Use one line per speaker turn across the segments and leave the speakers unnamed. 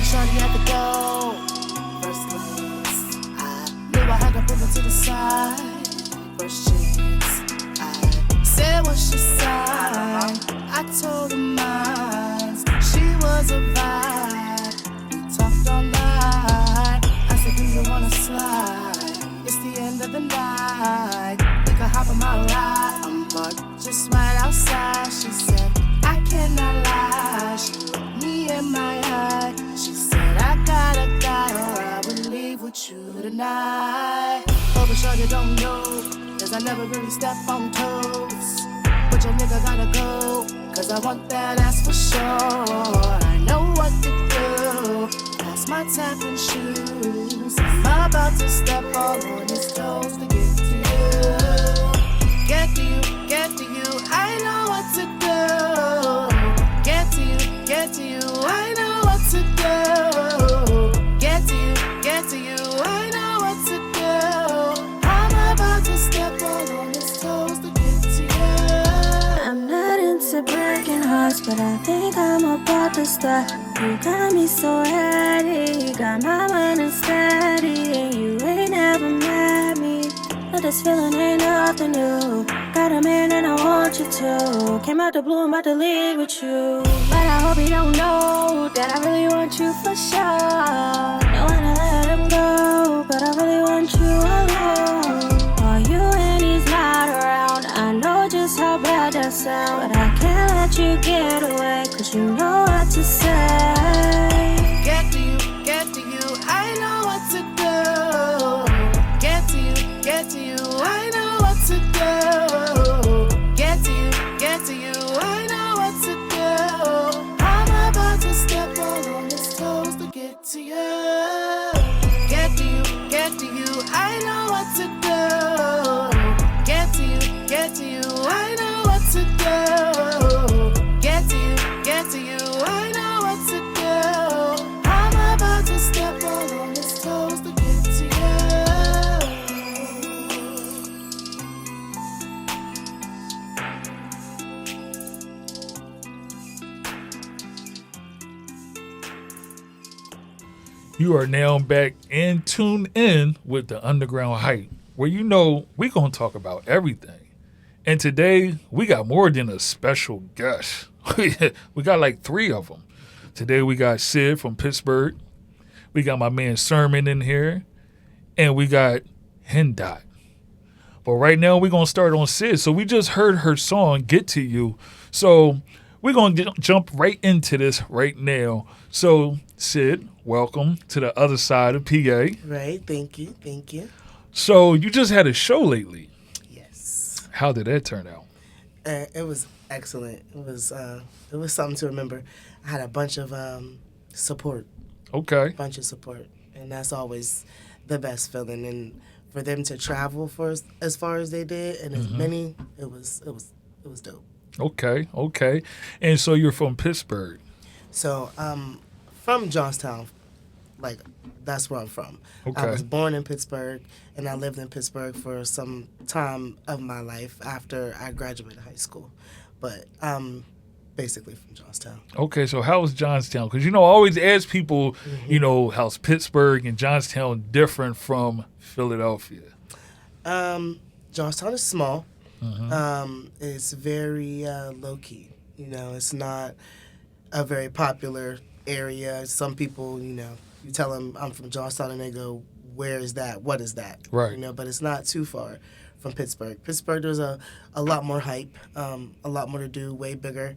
shorty at the door. First glance, I knew I had to pull her to the side. First chance, I said what she said. I told her mine. She was a vibe. We talked all night. I said, do you wanna slide? It's the end of the night. We could hop on my ride. I'm parked just right outside. She said, I cannot lie. She looked me in my eye. She said, I got a guy, or I would leave with you tonight. Oh, but sure you don't know, 'cause I never really step on toes. But your nigga gotta go, 'cause I want that ass for sure. I know what to do. That's my type and shoes. I'm about to step all on his toes to get to you. Get to you, get to you. I know what to do. Get to you, get to you. I know what to do. Get to you, get to you. I know what to do. I'm about to step all on his toes to get to you.
I'm not into breaking hearts, but I think I'm about to start. You got me so ready, got my mind unsteady, and you ain't never met me. But this feeling ain't nothing new. Got a man and I want you to. Came out the blue, I'm about to leave with you. But I hope you don't know that I really want you for sure. Don't wanna let him go, but I really want you alone. Are you and he's not around? I know just how bad that sounds, but I can't let you get away, 'cause you know what to say.
Get to you, get to you. I know what to do. Get to you, get to you. I know what to do. Get to you, get to you. I know what to do. I'm about to step all on his toes to get to you. Get to you, get to you. I know what to do. Get to you, get to you. I know what to do. Get to you, get to you. I know what to do. I'm about to step all on his toes to get to you.
You are now back and tuned in with the Undergroundhype, where you know we gonna talk about everything. And today we got more than a special guest. We got like 3 of them. Today we got Sid from Pittsburgh. We got my man Sirmin in here, and we got Hen Dot. But right now we're gonna start on Sid. So we just heard her song "Get to You." So we're gonna jump right into this right now. So Sid, welcome to the other side of PA.
Right, thank you, thank you.
So you just had a show lately.
Yes.
How did that turn out?
It was excellent. It was something to remember. I had a bunch of support,
Okay.
bunch of support, and that's always the best feeling. And for them to travel for as far as they did, and as many, it was dope.
Okay. And so you're from Pittsburgh.
So from Johnstown, like that's where I'm from.
Okay.
I was born in Pittsburgh, and I lived in Pittsburgh for some time of my life after I graduated high school. But I'm basically from Johnstown.
Okay, so how was Johnstown? Because, I always ask people, how's Pittsburgh and Johnstown different from Philadelphia?
Johnstown is small. It's very low-key. It's not a very popular area. Some people, you tell them I'm from Johnstown and they go, where is that? What is that?
Right.
But it's not too far from Pittsburgh. Pittsburgh, there's a lot more hype, a lot more to do, way bigger,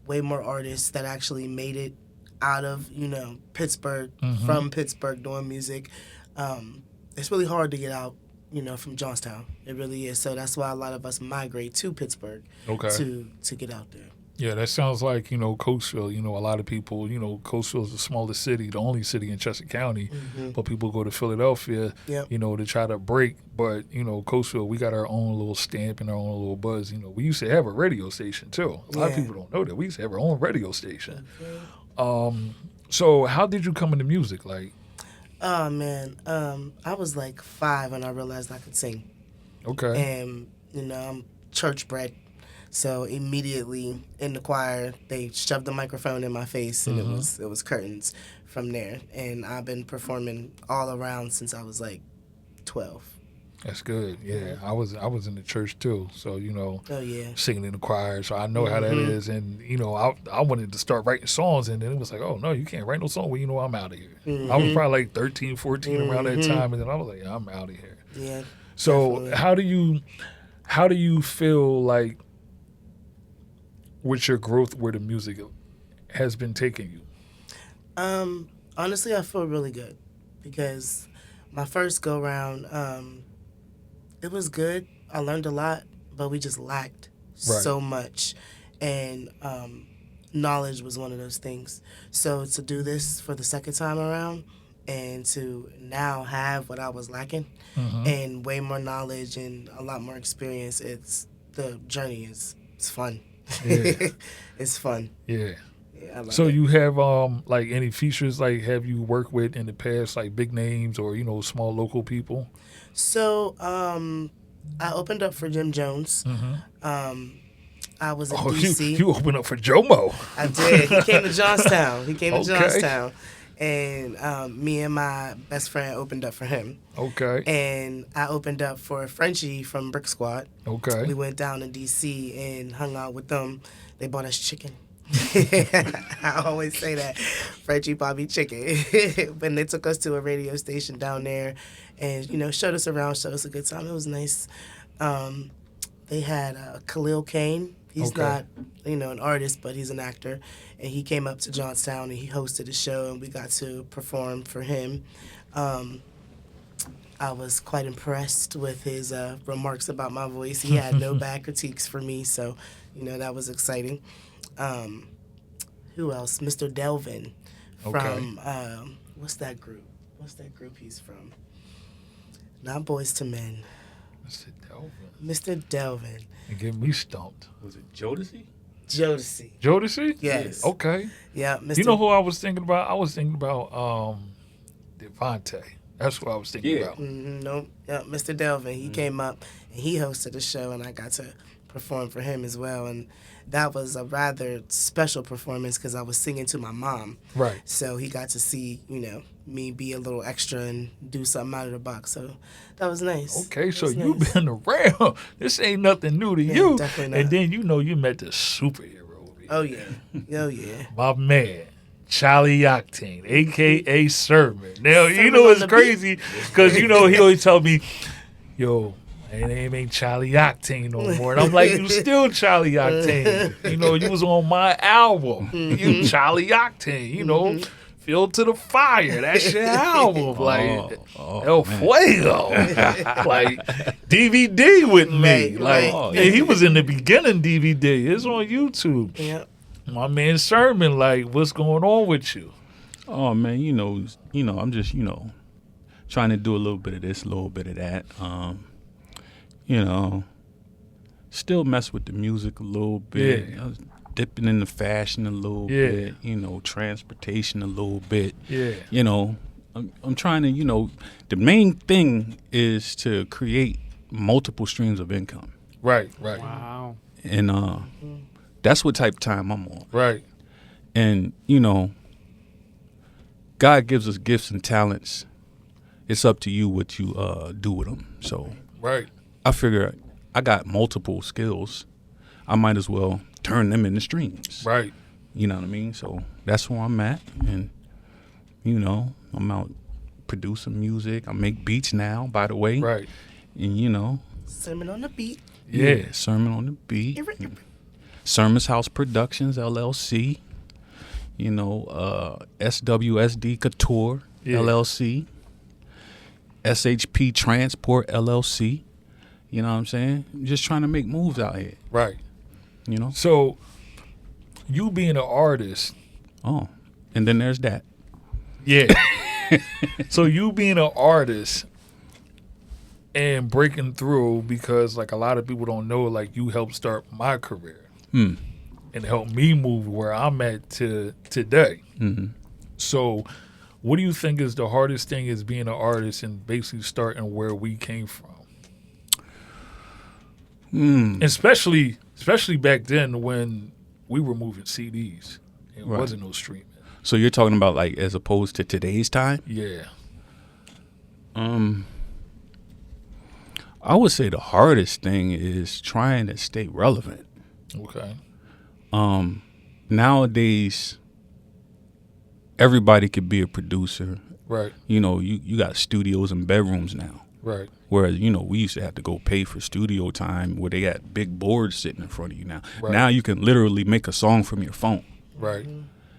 way more artists that actually made it out of, Pittsburgh, from Pittsburgh doing music. It's really hard to get out, from Johnstown. It really is. So that's why a lot of us migrate to Pittsburgh to get out there.
Yeah, that sounds like, Coatesville. A lot of people, Coatesville is the smallest city, the only city in Chester County. But people go to Philadelphia, to try to break. But, Coatesville, we got our own little stamp and our own little buzz. We used to have a radio station, too. A lot of people don't know that. We used to have our own radio station. So how did you come into music?
Oh, man. I was like 5 when I realized I could sing.
Okay.
And, I'm church bred. So immediately in the choir, they shoved the microphone in my face, and it was curtains from there. And I've been performing all around since I was like 12.
That's good. Yeah, I was in the church too, so
Oh yeah.
singing in the choir, so I know how that is. And I wanted to start writing songs, and then it was like, oh no, you can't write no song. Well, I'm out of here. I was probably like 13, 14 around that time, and then I was like, yeah, I'm out of here.
Yeah.
So
definitely.
how do you feel like with your growth where the music has been taking you?
Honestly, I feel really good because my first go round, it was good. I learned a lot, but we just lacked so much, and knowledge was one of those things. So to do this for the second time around, and to now have what I was lacking, and way more knowledge and a lot more experience, the journey is fun.
Yeah.
It's fun.
Yeah.
Yeah, I love
So
it.
you have like any features, like have you worked with in the past, like big names or small local people?
So I opened up for Jim Jones. I was in DC.
You opened up for Jomo.
I did. He came to Johnstown.
Okay.
And me and my best friend opened up for him.
Okay.
And I opened up for Frenchie from Brick Squad.
Okay.
We went down to DC and hung out with them. They bought us chicken. I always say that. Frenchie bought me chicken. But they took us to a radio station down there and, showed us around, showed us a good time. It was nice. They had Khalil Kane. He's not, an artist, but he's an actor. And he came up to Johnstown and he hosted a show and we got to perform for him. I was quite impressed with his remarks about my voice. He had no bad critiques for me, so, that was exciting. Who else? Mr. Delvin from, what's that group? What's that group he's from? Not Boys to Men.
Mr. Delvin.
Mr. Delvin.
You get me stumped.
Was it Jodeci?
Jodeci.
Jodeci?
Yes.
Okay.
Yeah, Mr.
You know who I was thinking about? I was thinking about DVenci. That's what I was thinking about.
Nope. Yeah, Mr. Delvin. He came up and he hosted a show, and I got to perform for him as well. And that was a rather special performance because I was singing to my mom.
Right.
So he got to see, me be a little extra and do something out of the box. So that was nice.
Okay, so
was
you've
nice.
been around. This ain't nothing new to you.
Definitely not.
And then you met the superhero.
Oh, yeah. Oh, yeah.
My man, Charlie Octane, a.k.a. Sirmin. Now,
Sirmin
it's
on the
crazy because, he always tell me, yo, my name ain't Charlie Octane no more. And I'm like, you still Charlie Octane. You was on my album. You Charlie Octane, Feel to the Fire. That's your album. Like, El Fuego. Like, DVD with me.
Right.
And he was in the beginning DVD. It's on YouTube.
Yeah.
My man Sirmin, like, what's going on with you?
Oh man, I'm just trying to do a little bit of this, a little bit of that. Still mess with the music a little bit.
Yeah.
I was dipping into fashion a little bit. Transportation a little bit.
Yeah.
I'm trying to. The main thing is to create multiple streams of income.
Right.
Wow.
And that's what type of time I'm on.
Right.
And, God gives us gifts and talents. It's up to you what you do with them. So
Right.
I figure I got multiple skills. I might as well turn them into streams.
Right.
You know what I mean? So that's where I'm at. And, I'm out producing music. I make beats now, by the way.
Right.
And,
Sirmin on the beat.
Yeah.
Sirmin on the beat. Sirmin's House Productions, LLC. SWSD Couture, LLC. SHP Transport, LLC. You know what I'm saying? I'm just trying to make moves out here.
Right.
You know?
So, you being an artist.
Oh, and then there's that.
Yeah. So, you being an artist and breaking through, because, like, a lot of people don't know, like, you helped start my career. And helped me move where I'm at today.
Mm-hmm.
So, what do you think is the hardest thing is being an artist and basically starting where we came from? Especially especially back then when we were moving CDs. It
Right.
wasn't no streaming.
So you're talking about like as opposed to today's time?
Yeah.
I would say the hardest thing is trying to stay relevant.
Okay.
Nowadays, everybody could be a producer.
Right.
You know, you got studios and bedrooms now.
Right.
Whereas, you know, we used to have to go pay for studio time where they got big boards sitting in front of you now.
Right.
Now you can literally make a song from your phone.
Right.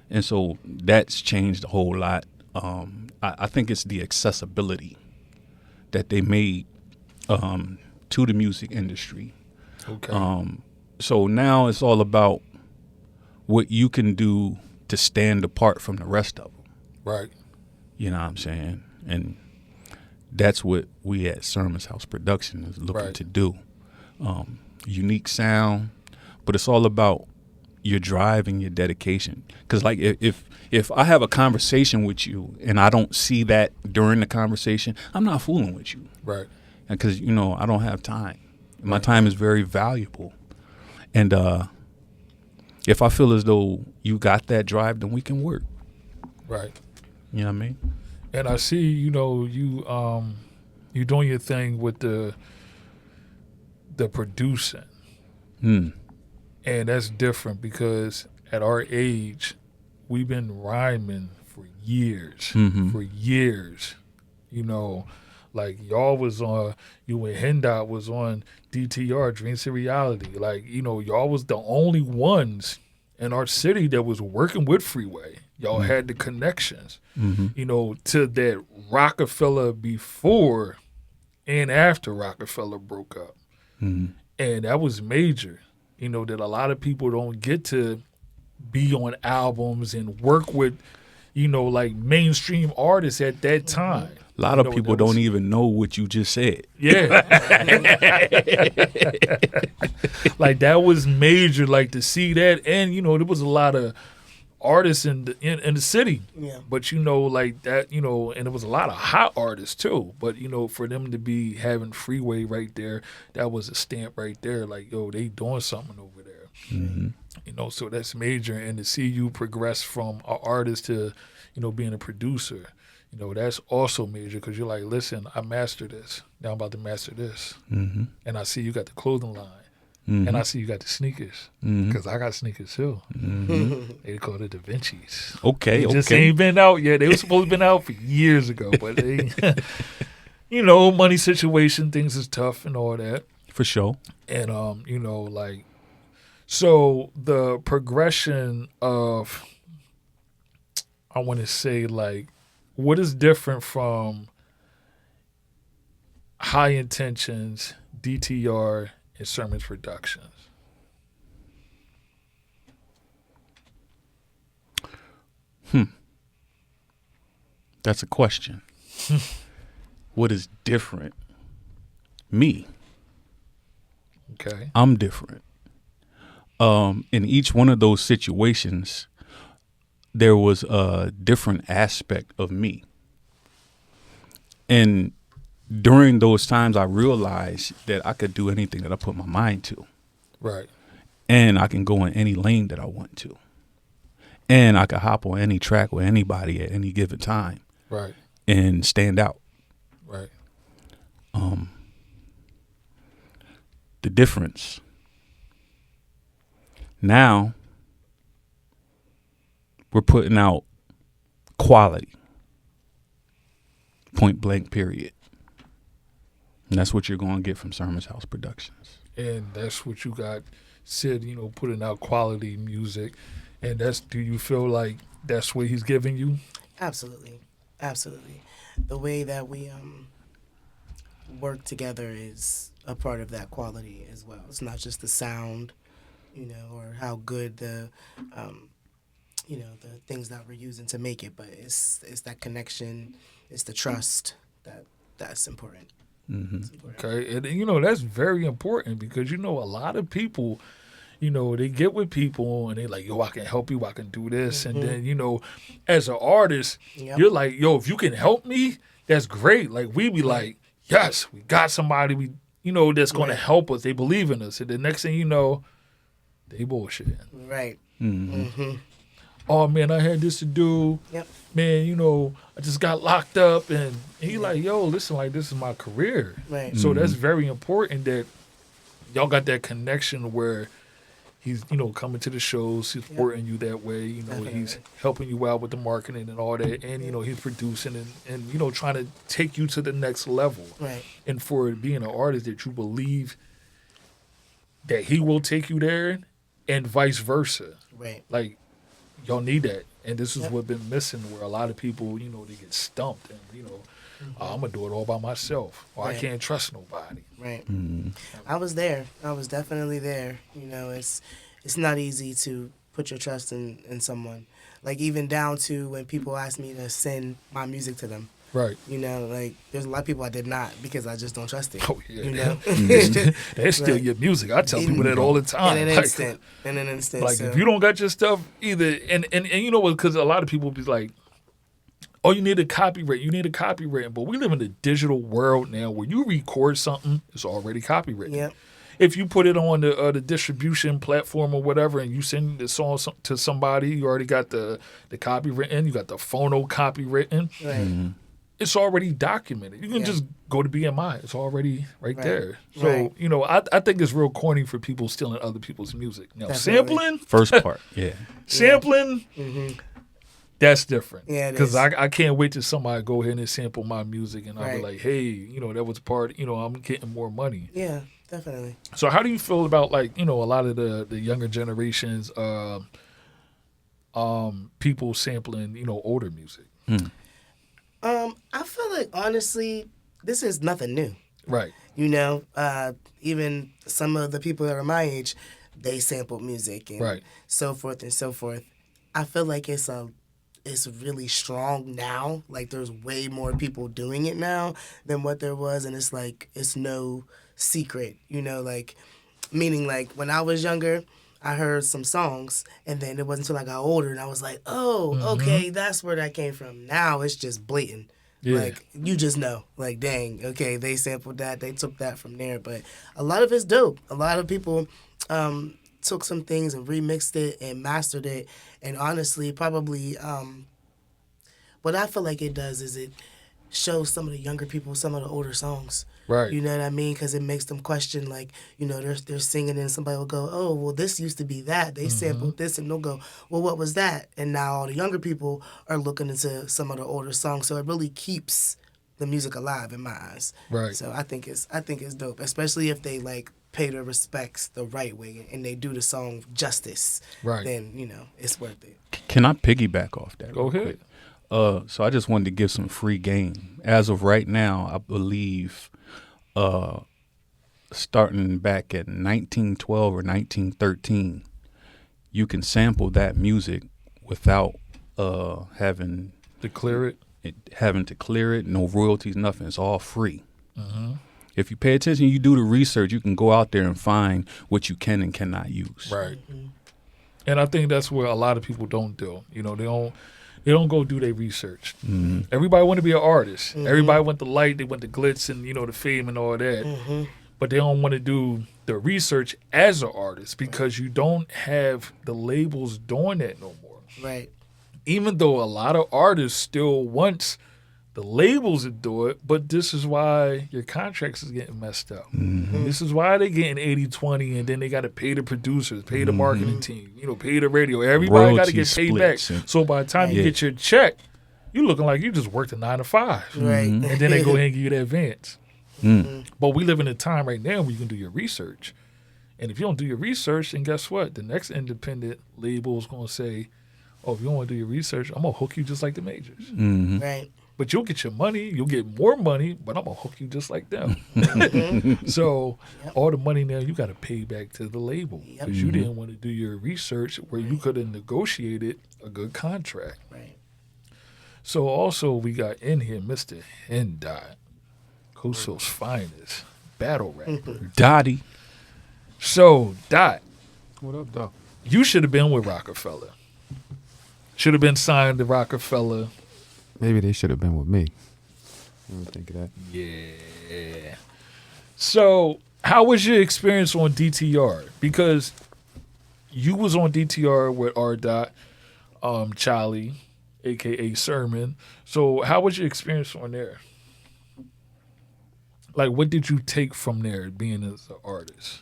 And so that's changed a whole lot. I think it's the accessibility that they made to the music industry.
Okay.
So now it's all about what you can do to stand apart from the rest of them.
Right.
You know what I'm saying? And that's what we at Sirmin's House Production is looking
Right.
to do. Unique sound, but it's all about your drive and your dedication. Because like if I have a conversation with you and I don't see that during the conversation, I'm not fooling with you.
Right.
Because, you know, I don't have time. My time is very valuable. And if I feel as though you got that drive, then we can work.
Right.
You know what I mean?
And I see, you know, you doing your thing with the producing. And that's different because at our age, we've been rhyming for years. For years. You know, like y'all was on, you and Hen Dot was on DTR, Dreams to Reality. Like, you know, y'all was the only ones in our city that was working with Freeway. Y'all had the connections, you know, to that Rockefeller before and after Rockefeller broke up. And that was major, you know, that a lot of people don't get to be on albums and work with, you know, like mainstream artists at that time.
A lot of people don't even know what you just said.
Yeah. Like that was major, like to see that. And, you know, there was a lot of artists in the city.
Yeah.
But, you know, like that, you know, and there was a lot of hot artists too. But, you know, for them to be having Freeway right there, that was a stamp right there. Like, yo, they doing something over there. You know, so that's major. And to see you progress from an artist to, you know, being a producer, you know, that's also major because you're like, listen, I mastered this. Now I'm about to master this. And I see you got the clothing line. And I see you got the sneakers because I got sneakers too. They call it DVencis.
Okay,
They just ain't been out yet. They were supposed to been out for years ago, but they, you know, money situation, things is tough and all that.
For sure.
And you know, like, so the progression of, I want to say, like, what is different from High Intentions, DTR, and Sirmin Productions?
That's a question. What is different? Me.
Okay.
I'm different. In each one of those situations, there was a different aspect of me. And during those times, I realized that I could do anything that I put my mind to.
Right.
And I can go in any lane that I want to. And I could hop on any track with anybody at any given time.
Right.
And stand out.
Right.
The difference. Now, we're putting out quality. Point blank, period. And that's what you're going to get from Sirmin's House Productions.
And that's what you got, Sid, you know, putting out quality music. And do you feel like that's what he's giving you?
Absolutely. Absolutely. The way that we work together is a part of that quality as well. It's not just the sound, you know, or how good the, you know, the things that we're using to make it, but it's that connection, it's the trust that's important. It's important.
Okay. And, you know, that's very important because, you know, a lot of people, you know, they get with people and they're like, yo, I can help you, I can do this. And then, you know, as an artist, you're like, yo, if you can help me, that's great. Like, we be like, yes, we got somebody, you know, that's going to help us. They believe in us. And the next thing you know, they bullshitting.
Right.
Oh man, I had this to do.
Yep.
Man, I just got locked up, and he like, yo, listen, like this is my career.
Right.
So that's very important that y'all got that connection where he's, coming to the shows, supporting you that way. He's helping you out with the marketing and all that, and he's producing and trying to take you to the next level.
Right.
And for being an artist that you believe that he will take you there, and vice versa.
Right.
Like y'all need that, and this is what's been missing. Where a lot of people, they get stumped, and I'm gonna do it all by myself, or I can't trust nobody.
Right. I was there. I was definitely there. It's not easy to put your trust in someone. Like even down to when people ask me to send my music to them.
Right.
Like there's a lot of people I did not because I just don't trust it.
Oh yeah. They steal your music. I tell people that all the time.
In an instant.
Like
so.
if you don't got your stuff either, and you know what? Because a lot of people be like, oh, you need a copyright. You need a copyright. But we live in a digital world now where you record something, it's already copyrighted.
Yep.
If you put it on the distribution platform or whatever, and you send the song to somebody, you already got the copy written. You got the phono copy written.
Right.
It's already documented. You can just go to BMI. It's already right there. So,
Right.
I think it's real corny for people stealing other people's music. Now,
Definitely.
sampling,
First part, yeah.
sampling, that's different.
Yeah, it
Because
is.
I can't wait till somebody go ahead and sample my music, and I'll be
Right.
like, hey, that was part, I'm getting more money.
Yeah, definitely.
So how do you feel about like, a lot of the younger generations, people sampling, older music?
I feel like honestly, this is nothing new.
Right.
Even some of the people that are my age, they sampled music and
Right.
so forth and so forth. I feel like it's really strong now. Like there's way more people doing it now than what there was, and it's like it's no secret. Like meaning like when I was younger, I heard some songs, and then it wasn't until I got older and I was like, oh, okay, that's where that came from. Now it's just blatant.
Yeah.
Like, you just know. Like, dang, okay, they sampled that, they took that from there. But a lot of it's dope. A lot of people took some things and remixed it and mastered it. And honestly, probably what I feel like it does is it shows some of the younger people some of the older songs.
Right.
You know what I mean? Because it makes them question, like, they're singing and somebody will go, oh, well, this used to be that. They sampled this, and they'll go, well, what was that? And now all the younger people are looking into some of the older songs. So it really keeps the music alive in my eyes.
Right.
So I think it's dope, especially if they like pay their respects the right way and they do the song justice.
Right.
Then it's worth it.
Can I piggyback off that?
Go
real
ahead.
quick? So I just wanted to give some free game. As of right now, I believe starting back at 1912 or 1913, you can sample that music without having
To clear it.
having to clear it, no royalties, nothing. It's all free. If you pay attention, you do the research, you can go out there and find what you can and cannot use.
Right. And I think that's where a lot of people don't do. They don't go do their research. Everybody want to be an artist. Everybody want the light, they want the glitz and the fame and all that. But they don't want to do the research as an artist because you don't have the labels doing that no more.
Right.
Even though a lot of artists still want the labels to do it, but this is why your contracts is getting messed up. This is why they getting 80-20, and then they got to pay the producers, pay the marketing team, pay the radio. Everybody got to get paid back. So by the time you get your check, you looking like you just worked a 9 to 5.
Right.
And then they go ahead and give you the advance. But we live in a time right now where you can do your research. And if you don't do your research, then guess what? The next independent label is going to say, oh, if you don't want to do your research, I'm going to hook you just like the majors.
Right.
But you'll get your money, you'll get more money, but I'm going to hook you just like them. So all the money now, you got to pay back to the label because you didn't want to do your research where you could have negotiated a good contract.
Right.
So also we got in here Mr. Hen Dot, Coastal's finest battle rapper.
Dottie.
So, Dot,
What up, dog?
you should have been with Rockefeller. Should have been signed to Rockefeller.
Maybe they should have been with me. I didn't think of that.
Yeah. So, how was your experience on DTR? Because you was on DTR with R. Dot, Charlie, aka Sirmin. So how was your experience on there? Like, what did you take from there being as an artist?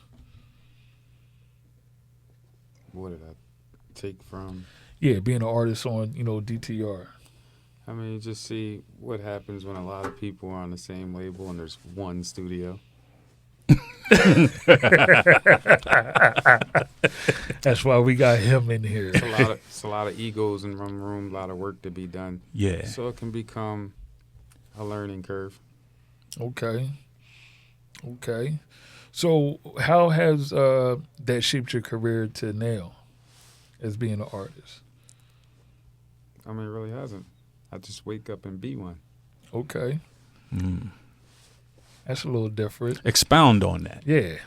What did I take from?
Yeah, being an artist on, DTR.
I mean, just see what happens when a lot of people are on the same label and there's one studio.
That's why we got him in here.
It's a lot of egos in one room, a lot of work to be done.
Yeah.
So it can become a learning curve.
Okay. So how has that shaped your career to now as being an artist?
I mean, it really hasn't. I just wake up and be one.
Okay. That's a little different.
Expound on that.
Yeah.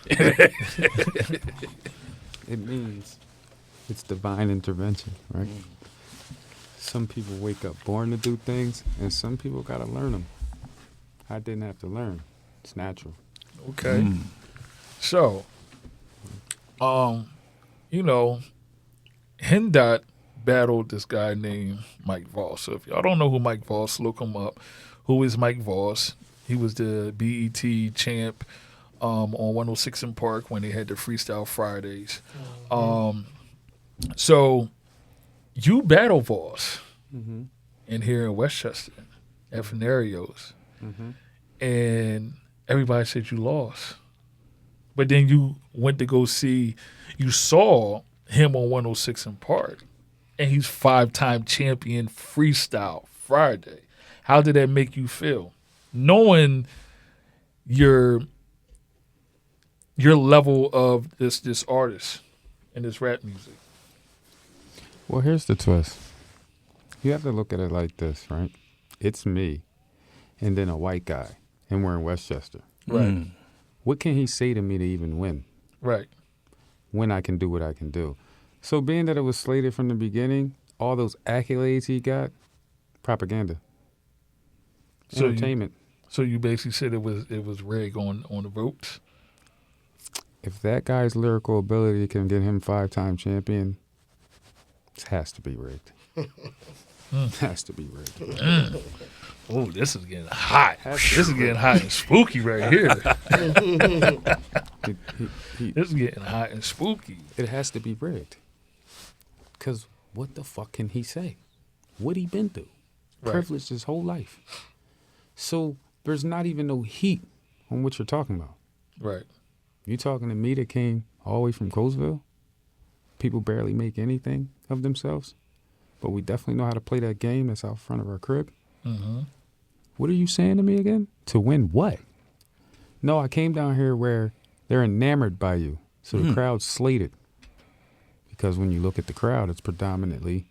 It means it's divine intervention, right? Some people wake up born to do things, and some people got to learn them. I didn't have to learn. It's natural.
Okay. So, Hen Dot battled this guy named Mike Voss. So if y'all don't know who Mike Voss, look him up. Who is Mike Voss? He was the BET champ on 106 in Park when they had the Freestyle Fridays. So you battle Voss in here in Westchester at Venario's. And everybody said you lost. But then you went to go see, you saw him on 106 in Park, and he's 5-time champion Freestyle Friday. How did that make you feel? Knowing your level of this artist and this rap music.
Well, here's the twist. You have to look at it like this, right? It's me and then a white guy, and we're in Westchester.
Right.
What can he say to me to even win?
Right.
When I can do what I can do. So being that it was slated from the beginning, all those accolades he got, propaganda.
So
Entertainment.
So you basically said it was rigged on the votes?
If that guy's lyrical ability can get him 5-time champion, it has to be rigged. It has to be rigged.
Oh, this is getting hot. This is getting hot and spooky right here. This is getting hot and spooky.
It has to be rigged. Because what the fuck can he say? What he been through?
Right.
Privileged his whole life. So there's not even no heat on what you're talking about.
Right.
You talking to me that came all the way from Colesville? People barely make anything of themselves. But we definitely know how to play that game that's out front of our crib. What are you saying to me again? To win what? No, I came down here where they're enamored by you. So the crowd's slated. Because when you look at the crowd, it's predominantly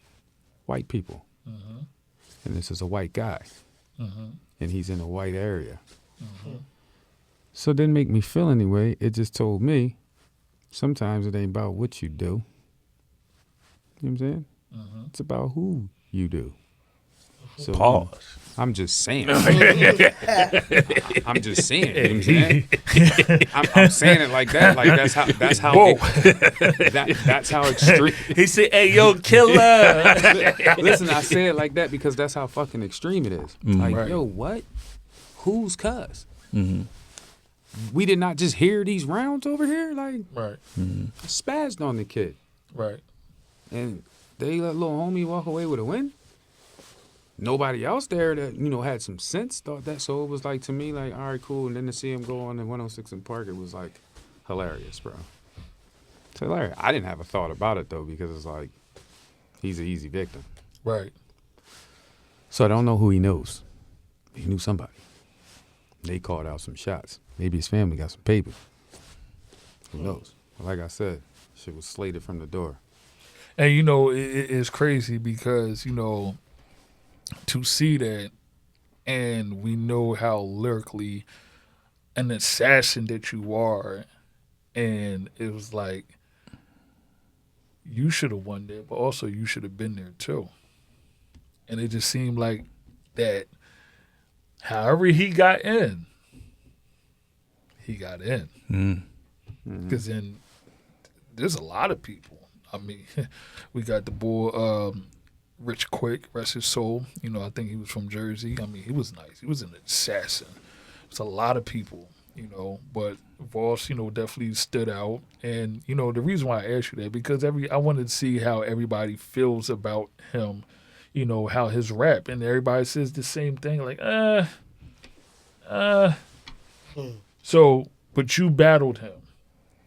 white people. And this is a white guy. And he's in a white area. So it didn't make me feel anyway. It just told me sometimes it ain't about what you do. You know what I'm saying? It's about who you do. So
Pause.
I'm just saying. I'm just saying. You know what I'm saying? I'm saying it like that. Like that's how that's how extreme.
He said, "Hey, yo, killer."
Listen, I say it like that because that's how fucking extreme it is. Like,
Right.
yo, what? Who's cuz? We did not just hear these rounds over here. Like,
Right.
spazzed on the kid,
Right.
and they let little homie walk away with a win. Nobody else there that, had some sense thought that. So it was like, to me, like, all right, cool. And then to see him go on in 106 in Park, it was like hilarious, bro. It's hilarious. I didn't have a thought about it, though, because it's like, he's an easy victim.
Right.
So I don't know who he knows. He knew somebody. They called out some shots. Maybe his family got some paper. Who knows? But like I said, shit was slated from the door.
And, it's crazy because, to see that, and we know how lyrically an assassin that you are, and it was like, you should have won there, but also you should have been there too. And it just seemed like that however he got in, he got in. Because then there's a lot of people. I mean, we got the boy Rich Quick, rest his soul. You know, I think he was from Jersey. I mean, he was nice. He was an assassin. It's a lot of people, you know, but Voss, you know, definitely stood out. And, you know, the reason why I asked you that, because I wanted to see how everybody feels about him, you know, how his rap, and everybody says the same thing, like, So, but you battled him.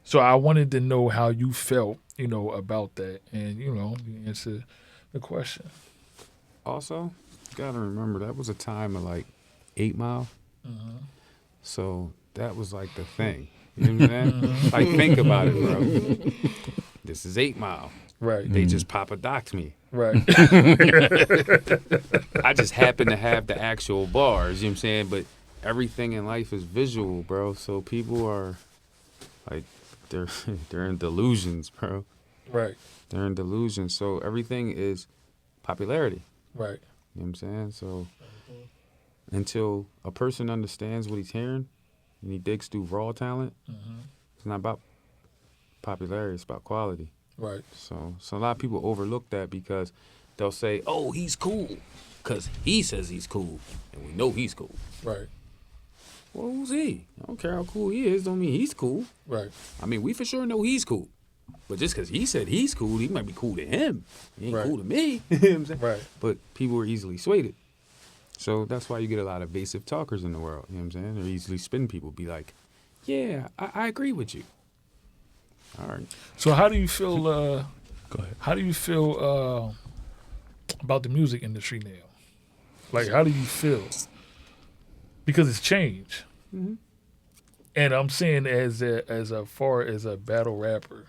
So I wanted to know how you felt, you know, about that. And, you know, you answered the question.
Also, you gotta remember that was a time of like 8 Mile. So that was like the thing. You know what I'm saying? Like, think about it, bro. This is 8 Mile.
Right.
They just Papa Doc'd me.
Right.
I just happen to have the actual bars, you know what I'm saying? But everything in life is visual, bro. So people are like, they're in delusions, bro.
Right.
They're in delusions. So everything is popularity.
Right.
You know what I'm saying? So until a person understands what he's hearing and he digs through raw talent, it's not about popularity, it's about quality.
Right.
So a lot of people overlook that because they'll say, oh, he's cool because he says he's cool and we know he's cool.
Right.
Well, who's he? I don't care how cool he is, don't mean he's cool.
Right.
I mean, we for sure know he's cool. But just because he said he's cool, he might be cool to him. He ain't
Right.
cool to me. You know what I'm saying?
Right.
But people are easily swayed. So that's why you get a lot of evasive talkers in the world. You know what I'm saying? They're easily spin people. Be like, yeah, I agree with you. All right.
So how do you feel,
Go ahead.
how do you feel about the music industry now? Like, how do you feel? Because it's changed. And I'm saying as far as a battle rapper,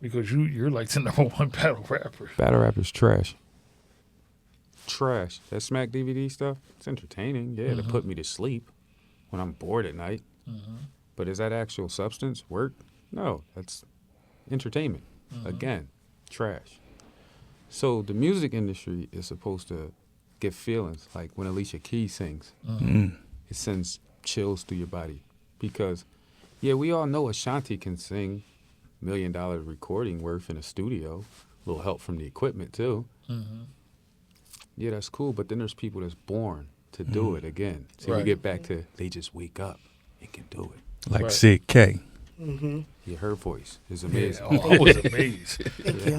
because you're like the #1 battle rapper.
Battle rappers trash. Trash. That Smack DVD stuff, it's entertaining. Yeah, to put me to sleep when I'm bored at night. But is that actual substance? Work? No, that's entertainment. Again, trash. So the music industry is supposed to give feelings. Like when Alicia Keys sings, it sends chills through your body. Because, yeah, we all know Ashanti can sing $1 million recording worth in a studio. A little help from the equipment, too. Yeah, that's cool, but then there's people that's born to do it again. So we
Right.
get back to they just wake up and can do it.
Like
Right.
SidK.
Yeah, her voice is
Yeah,
amazing.
I was amazed.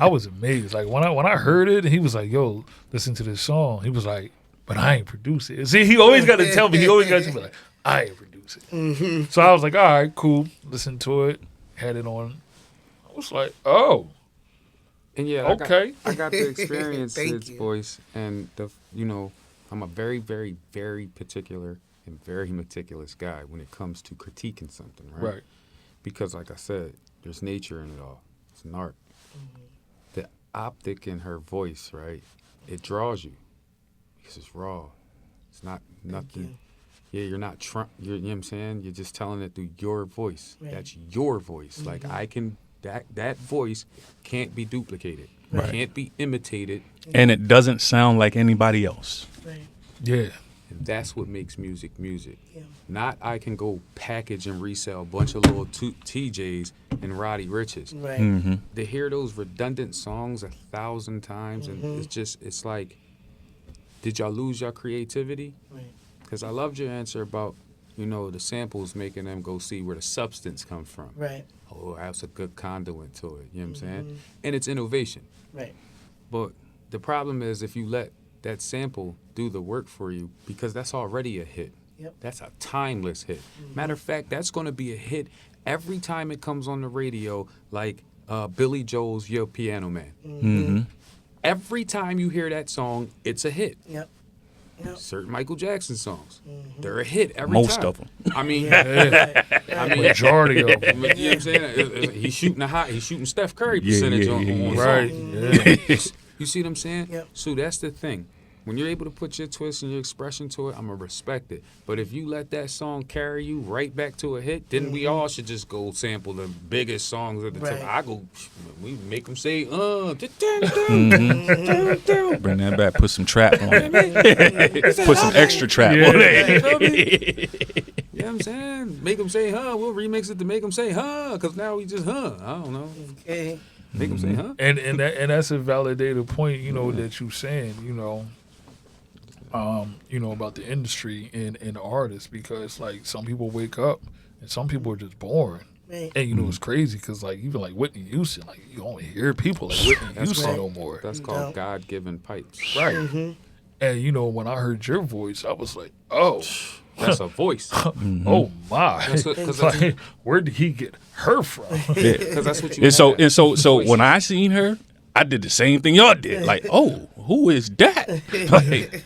I was amazed. Like when I heard it, he was like, "Yo, listen to this song." He was like, "But I ain't produce it." See, he always got to tell me. He always got to be like, "I ain't produce it." So I was like, "All right, cool." Listen to it. Had it on. I was like, "Oh,
And yeah,
okay."
I got to experience
Thank
Sid's
you.
voice, and I'm a very, very, very particular and very meticulous guy when it comes to critiquing something, right?
Right.
Because, like I said, there's nature in it all. It's an art. The optic in her voice, right? It draws you because it's raw. It's not nothing. Yeah, you're not. You know what I'm saying? You're just telling it through your voice.
Right.
That's your voice. Like I can. That voice can't be duplicated.
Right.
Can't be imitated.
And it doesn't sound like anybody else.
Right.
Yeah.
And that's what makes music music.
Yeah.
Not I can go package and resell a bunch of little TJs and Roddy Riches.
Right.
To hear those redundant songs 1,000 times, and it's like, did y'all lose your creativity?
Right.
Because I loved your answer about, the samples making them go see where the substance comes from.
Right.
Oh, that's a good conduit to it. You know what I'm saying? And it's innovation.
Right.
But the problem is if you let that sample do the work for you, because that's already a hit.
Yep.
That's a timeless hit. Matter of fact, that's going to be a hit every time it comes on the radio, like Billy Joel's Your Piano Man. Every time you hear that song, it's a hit.
Yep. Yep.
Certain Michael Jackson songs, they're a hit every
Most
time.
of them.
I mean,
Majority of them.
you know what I'm saying? He's shooting Steph Curry percentage on one
Right.
song.
Yeah.
You see what I'm saying?
Yep.
So that's the thing. When you're able to put your twist and your expression to it, I'm going to respect it. But if you let that song carry you right back to a hit, then we all should just go sample the biggest songs at the
Right.
time. We make them say,
Bring that back. Put some trap on it. Put some extra trap on it.
You know what I'm saying? Make them say, huh. We'll remix it to make them say, huh. Because now we just, huh. I don't know.
Okay.
Make them say, huh?
And that's a validated point, that you're saying, about the industry and the artists, because like some people wake up and some people are just born.
Right.
And it's crazy because like even like Whitney Houston, like you don't hear people like Whitney Houston
right.
no more.
That's called God-given pipes.
Right.
Mm-hmm.
And when I heard your voice, I was like, oh,
That's a voice.
oh my!
That's what- 'cause
Like,
that's-
where did he get her from?
Because that's what you
And so
have.
and so
Voice.
when I seen her, I did the same thing y'all did. Like, oh, who is that? Like,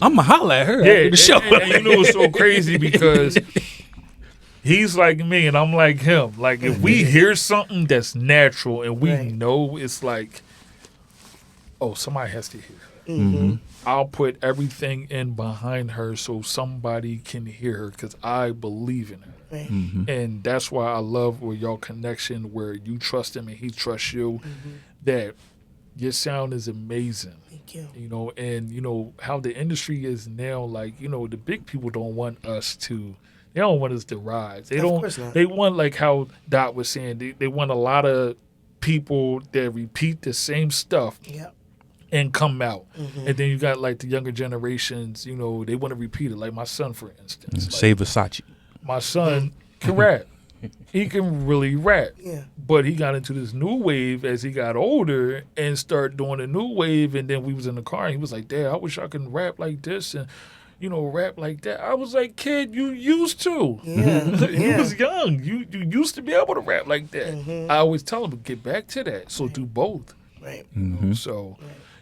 I'ma holler at her after the show.
And it's so crazy because he's like me and I'm like him. Like if we hear something that's natural and we
Right.
know it's like, oh, somebody has to hear her.
Mm-hmm.
I'll put everything in behind her so somebody can hear her because I believe in her.
Right.
And that's why I love where y'all connection, where you trust him and he trusts you, that your sound is amazing.
Thank you.
And how the industry is now, like, the big people don't want us to, they don't want us to rise. They
Of
don't,
course not.
they want, like how Dot was saying, they want a lot of people that repeat the same stuff
Yep.
and come out.
Mm-hmm.
And then you got like the younger generations, they want to repeat it. Like my son, for instance. Like,
Say Versace.
my son can rap. He can really rap.
Yeah.
But he got into this new wave as he got older and started doing a new wave. And then we was in the car and he was like, Dad, I wish I could rap like this and, rap like that. I was like, kid, you used to.
Yeah.
You
Yeah.
was young. You used to be able to rap like that. I always tell him, get back to that. So do both.
Right.
So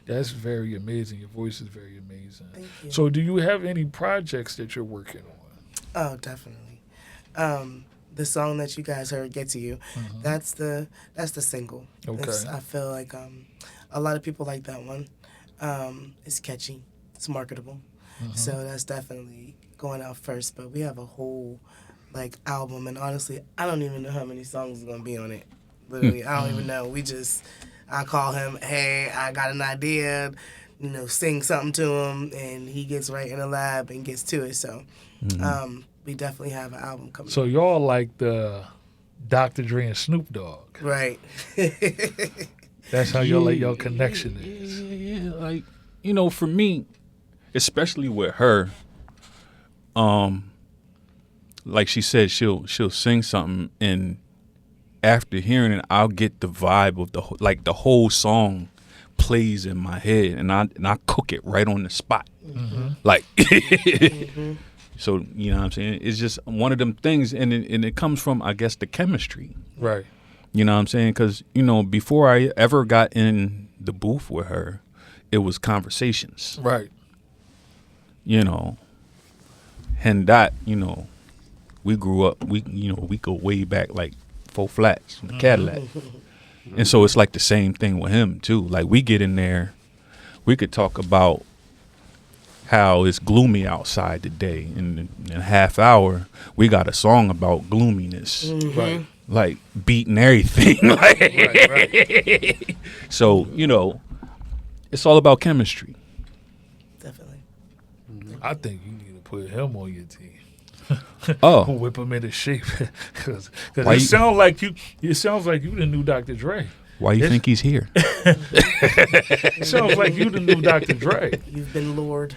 that's very amazing. Your voice is very amazing.
Thank you.
So do you have any projects that you're working on?
Oh, definitely. The song that you guys heard, "Get to You," that's the single.
Okay.
I feel like a lot of people like that one. It's catchy, it's marketable, so that's definitely going out first. But we have a whole album, and honestly, I don't even know how many songs is gonna be on it. Literally, I don't even know. I call him, hey, I got an idea, sing something to him, and he gets right in the lab and gets to it. So. We definitely have an album coming.
So y'all like the Dr. Dre and Snoop Dogg.
Right.
That's how y'all connection is.
Yeah. Like, for me, especially with her, like she said, she'll sing something, and after hearing it, I'll get the vibe of the whole song plays in my head, and I cook it right on the spot, like. So, you know what I'm saying? It's just one of them things, and it comes from, I guess, the chemistry.
Right.
You know what I'm saying? Because, before I ever got in the booth with her, it was conversations.
Right.
Hen Dot, we grew up, we go way back like 4 flats in the Cadillac. And so it's like the same thing with him, too. Like, we get in there, we could talk about how it's gloomy outside today. In a half hour, we got a song about gloominess.
Right.
Like, beating everything. Like,
Right.
so, it's all about chemistry.
Definitely.
I think you need to put him on your team.
Oh.
Whip him into shape. Because
Why
it
you-
sounds like you the new Dr. Dre.
Why you think he's here?
It sounds like you the new Dr. Dre.
You've been lured.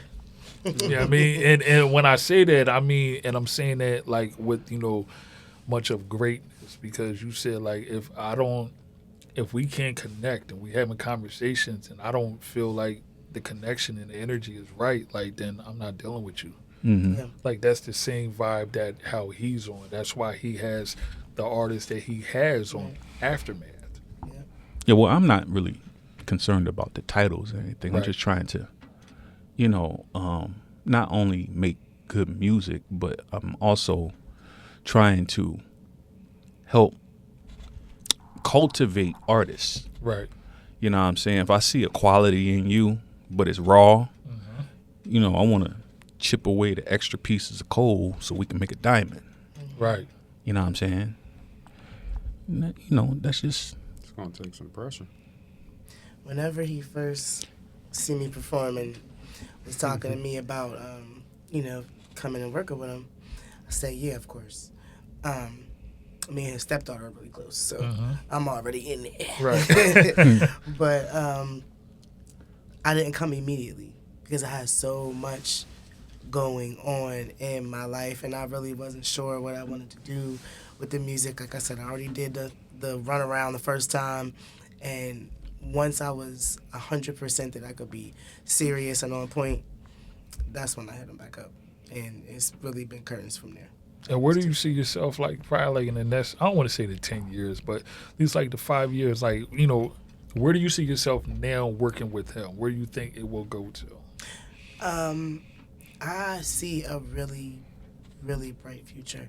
Yeah, I mean, and when I say that, I mean, and I'm saying that like with much of greatness, because you said like if we can't connect and we having conversations and I don't feel like the connection and the energy is right, like then I'm not dealing with you.
Yeah.
Like that's the same vibe that how he's on. That's why he has the artist that he has on Aftermath.
Yeah, well, I'm not really concerned about the titles or anything.
Right.
I'm just trying to, not only make good music, but I'm also trying to help cultivate artists.
Right.
You know what I'm saying? If I see a quality in you, but it's raw, I want to chip away the extra pieces of coal so we can make a diamond.
Right.
You know what I'm saying? That's just...
It's going to take some pressure.
Whenever he first see me perform and was talking to me about, coming and working with him, I said, yeah, of course. me and his stepdaughter are really close, so I'm already in there.
Right.
But I didn't come immediately because I had so much going on in my life, and I really wasn't sure what I wanted to do with the music. Like I said, I already did the run around the first time, and once I was 100% that I could be serious and on point, that's when I hit them back up, and it's really been curtains from there.
And where do you see yourself, like, probably like in the next, I don't want to say the 10 years, but at least like the 5 years, like, you know, where do you see yourself now working with him? Where do you think it will go to?
I see a really, really bright future.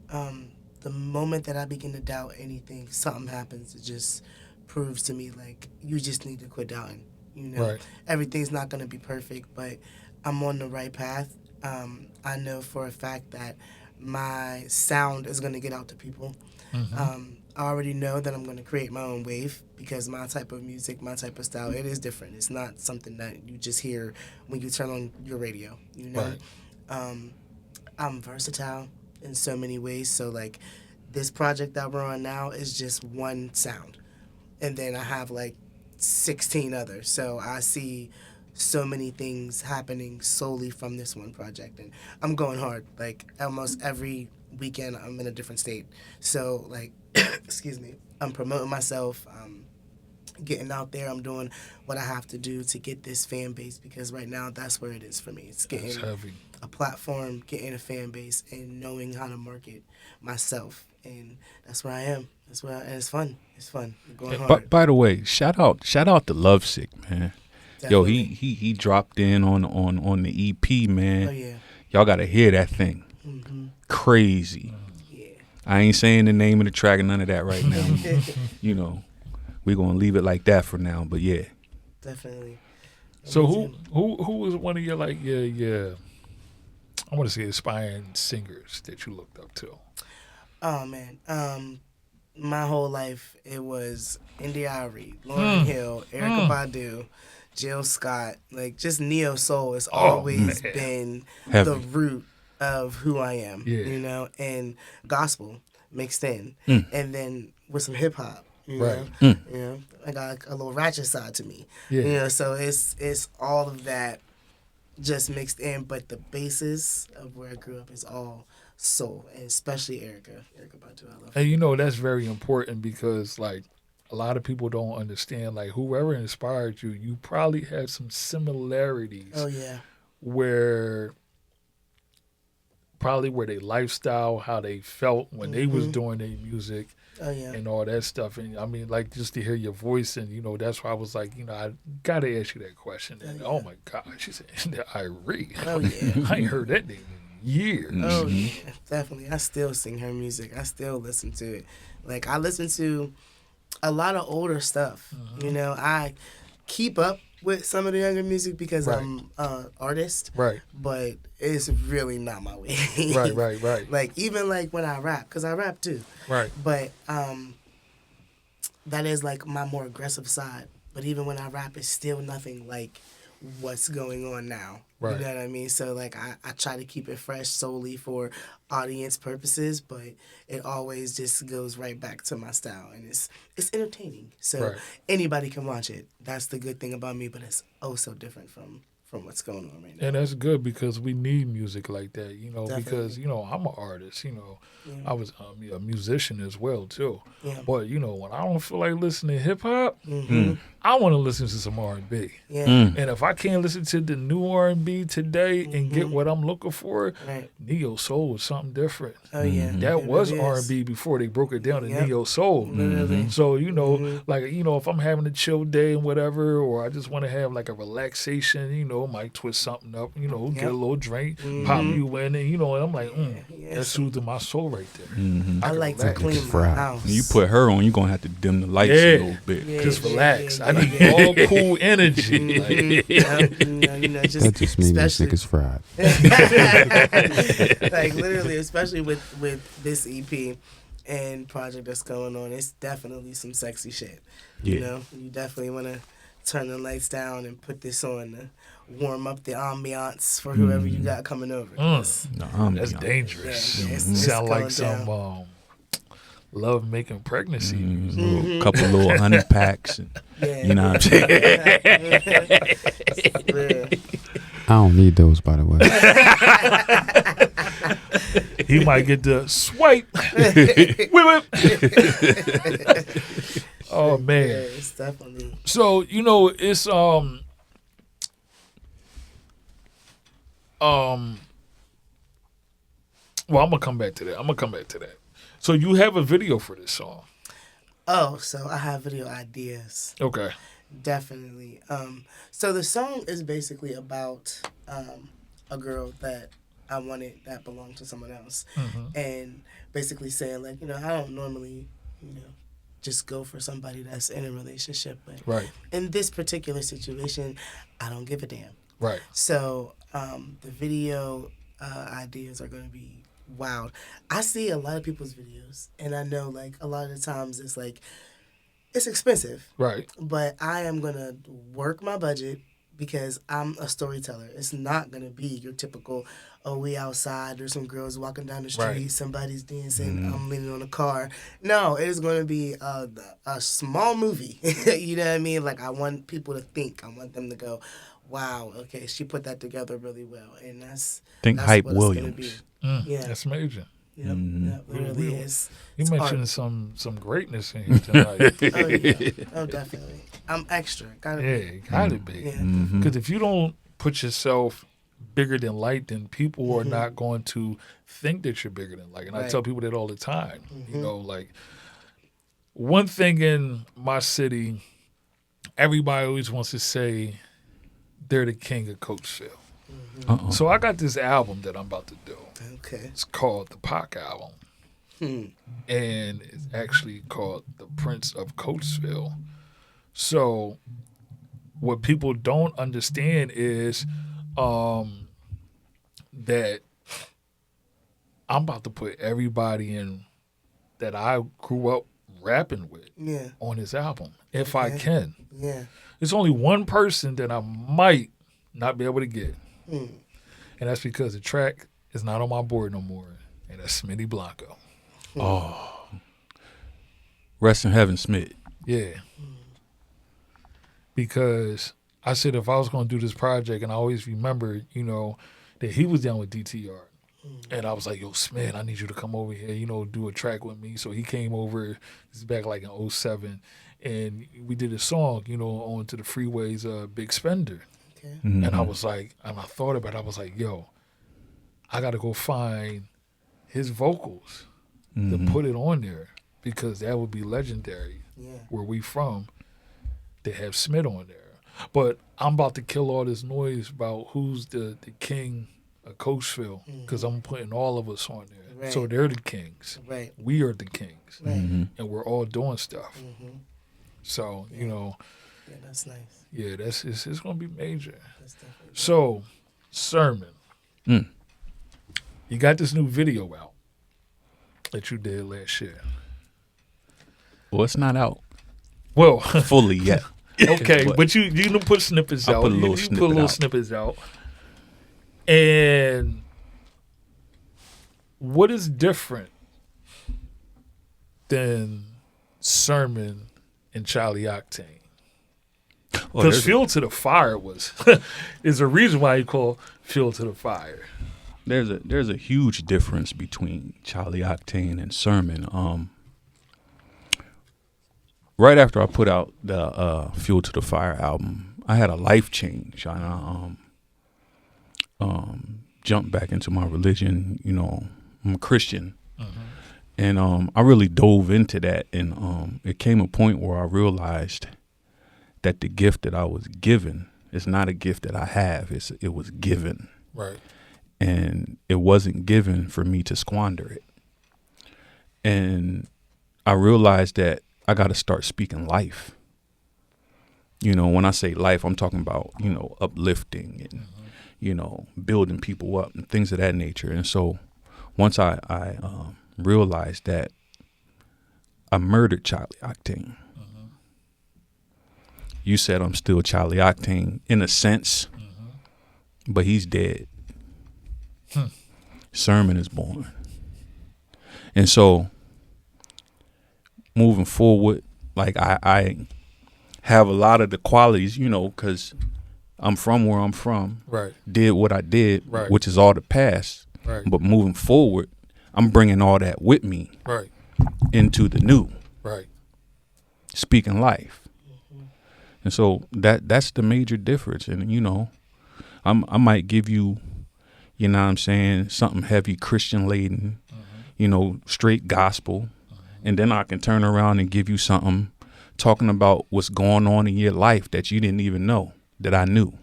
The moment that I begin to doubt anything, something happens. It just proves to me, like, you just need to quit doubting. You know,
Right.
Everything's not going to be perfect, but I'm on the right path. I know for a fact that my sound is going to get out to people. I already know that I'm going to create my own wave because my type of music, my type of style, it is different. It's not something that you just hear when you turn on your radio, you know?
Right.
I'm versatile in so many ways. So, like, this project that we're on now is just one sound. And then I have, like, 16 others. So I see so many things happening solely from this one project. And I'm going hard. Like, almost every weekend I'm in a different state. So, like, excuse me, I'm promoting myself. I'm getting out there. I'm doing what I have to do to get this fan base because right now that's where it is for me. It's getting
It's heavy.
a platform, getting a fan base, and knowing how to market myself. And that's where I am. And it's fun. It's fun. I'm going hard.
But by the way, shout out to Lovesick, man.
Definitely.
Yo, he dropped in on the EP, man.
Oh, yeah.
Y'all gotta hear that thing. Crazy.
Yeah.
I ain't saying the name of the track or none of that right now. You know, we gonna leave it like that for now. But yeah,
Definitely.
So who was one of your, like, yeah, I want to say inspiring singers that you looked up to?
Oh, man. My whole life, it was India.Arie, Lauryn Hill, Erykah Badu, Jill Scott. Like, just neo soul has always been
Heavy.
the root of who I am,
Yeah.
you know, and gospel mixed in. And then with some hip hop. You
Right.
know, you know, I got a little ratchet side to me.
Yeah.
You know, so it's all of that just mixed in, but the basis of where I grew up is all soul, and especially Erykah Badu. I love her.
And you know that's very important because, like, a lot of people don't understand, like, whoever inspired you, you probably had some similarities
Oh yeah,
where their lifestyle, how they felt when they was doing their music
oh yeah.
and all that stuff. And I mean, like, just to hear your voice, and, you know, that's why I was like, you know, I gotta ask you that question. And, oh my God, she said, India.Arie.
Oh yeah.
I ain't heard that name in years.
Oh yeah, definitely. I still sing her music. I still listen to it. Like, I listen to a lot of older stuff. You know, I keep up with some of the younger music because
Right.
I'm an artist,
Right,
but it's really not my way.
right.
Like, even like when I rap, because I rap too,
Right.
but that is like my more aggressive side. But even when I rap, it's still nothing like what's going on now.
Right.
You know what I mean? So, like, I try to keep it fresh solely for audience purposes, but it always just goes right back to my style, and it's entertaining. So
Right.
anybody can watch it. That's the good thing about me, but it's oh so different from what's going on right now.
And that's good because we need music like that, you know,
Definitely.
because, you know, I'm an artist, you know.
Yeah.
I was a musician as well, too.
Yeah.
But, you know, when I don't feel like listening to hip-hop,
Mm-hmm.
I want to listen to some R&B.
Yeah.
And if I can't listen to the new R&B today and get what I'm looking for,
Right.
neo soul was something different.
Oh yeah.
That
It
was
really is.
R&B before they broke it down to
Yep.
neo soul.
Literally.
So, you know, like, you know, if I'm having a chill day and whatever, or I just want to have like a relaxation, you know, might twist something up, you know, get a
Yep.
little drink, pop you in, and, you know, and I'm like,
Yeah,
that's
so-
soothing my soul right there.
I
can
like to
relax.
clean my
fried.
house.
when you put her on, you're gonna have to dim the lights
Yeah.
a little bit.
Yeah,
Just
yeah,
relax.
yeah,
I need
yeah.
all cool energy. Like,
Yeah, you know, just
That just means this
especially-
nigga's fried.
like, literally, especially with this EP and project that's going on, it's definitely some sexy shit. You
Yeah.
know, you definitely want to turn the lights down and put this on to warm up the ambiance for whoever you got coming over. 'cause
No, I'm
that's
young.
dangerous.
Yeah, it's
Sound
going
like some love making pregnancy.
A couple little honey packs. And,
Yeah.
you know what I'm saying?
Yeah.
I don't need those, by the way.
He might get the swipe. Whip it. Oh
Yeah,
man.
it's definitely.
So it's well, I'm gonna come back to that. So you have a video for this song.
Oh, so I have video ideas.
Okay.
Definitely. So the song is basically about a girl that I wanted that belonged to someone else, and basically saying like, I don't normally, just go for somebody that's in a relationship, but
Right.
in this particular situation, I don't give a damn.
Right.
So the video ideas are going to be wild. I see a lot of people's videos, and I know like a lot of the times it's like it's expensive,
Right.
but I am going to work my budget because I'm a storyteller. It's not going to be your typical, oh, we outside, there's some girls walking down the street,
Right.
somebody's dancing, I'm leaning on a car. No, it is going to be a small movie. You know what I mean? Like, I want people to think. I want them to go, wow, okay, she put that together really well. And that's
Hype
what it's gonna be.
Williams.
Yeah.
That's major.
Yep, yep, it really is.
You
It's
mentioned
art.
some greatness in here tonight.
Oh, yeah. Oh, definitely. I'm extra. Gotta
Yeah,
be.
it gotta be.
Yeah.
Because if you don't put yourself bigger than light, then people are not going to think that you're bigger than light. And I
Right.
tell people that all the time. Like one thing in my city, everybody always wants to say they're the king of Coachville. So I got this album that I'm about to do.
Okay.
It's called the Pac album. And it's actually called The Prince of Coatesville. So what people don't understand is that I'm about to put everybody in that I grew up rapping with
Yeah.
on this album, if I can.
Yeah.
There's only one person that I might not be able to get. And that's because the track is not on my board no more. And that's Smitty Blanco.
Rest in heaven, Smith.
Yeah. Because I said if I was going to do this project, and I always remember, that he was down with DTR. And I was like, yo, Smith, I need you to come over here, do a track with me. So he came over, this is back like in 2007, and we did a song, on To the Freeway's Big Spender.
Okay.
And I was like, and I thought about it, I was like, yo, I got to go find his vocals to put it on there because that would be legendary.
Yeah.
Where we from, to have Smith on there. But I'm about to kill all this noise about who's the king of Coachville because I'm putting all of us on there.
Right.
So they're the kings.
Right.
We are the kings.
Right.
And we're all doing stuff. So,
Yeah, that's nice.
yeah, it's going to be major.
That's definitely.
So, Sirmin, you got this new video out that you did last year.
Well, it's not out
Well,
fully yet.
okay, but you done put snippets
I
out.
put a little
you
snippet
put little
out.
snippets out. And what is different than Sirmin and Charlie Octane?
Well,
Because
there's a-
Fuel to the Fire is a reason why you call Fuel to the Fire.
There's a huge difference between Charlie Octane and Sirmin. Right after I put out the Fuel to the Fire album, I had a life change. I jumped back into my religion. I'm a Christian, and I really dove into that. And it came a point where I realized that the gift that I was given is not a gift that I have. It was given.
Right.
And it wasn't given for me to squander it. And I realized that I got to start speaking life. When I say life, I'm talking about, uplifting and, building people up and things of that nature. And so once I realized that, I murdered Charlie Octane. You said I'm still Charlie Octane in a sense, but he's dead. Sirmin is born. And so moving forward, like I have a lot of the qualities, you know, because I'm from where I'm from.
Right.
Did what I did,
Right.
which is all the past.
Right.
But moving forward, I'm bringing all that with me
Right.
into the new,
Right.
speaking life. And so that's the major difference. And, you know, I might give you, you know what I'm saying, something heavy Christian laden, you know, straight gospel. And then I can turn around and give you something talking about what's going on in your life that you didn't even know that I knew.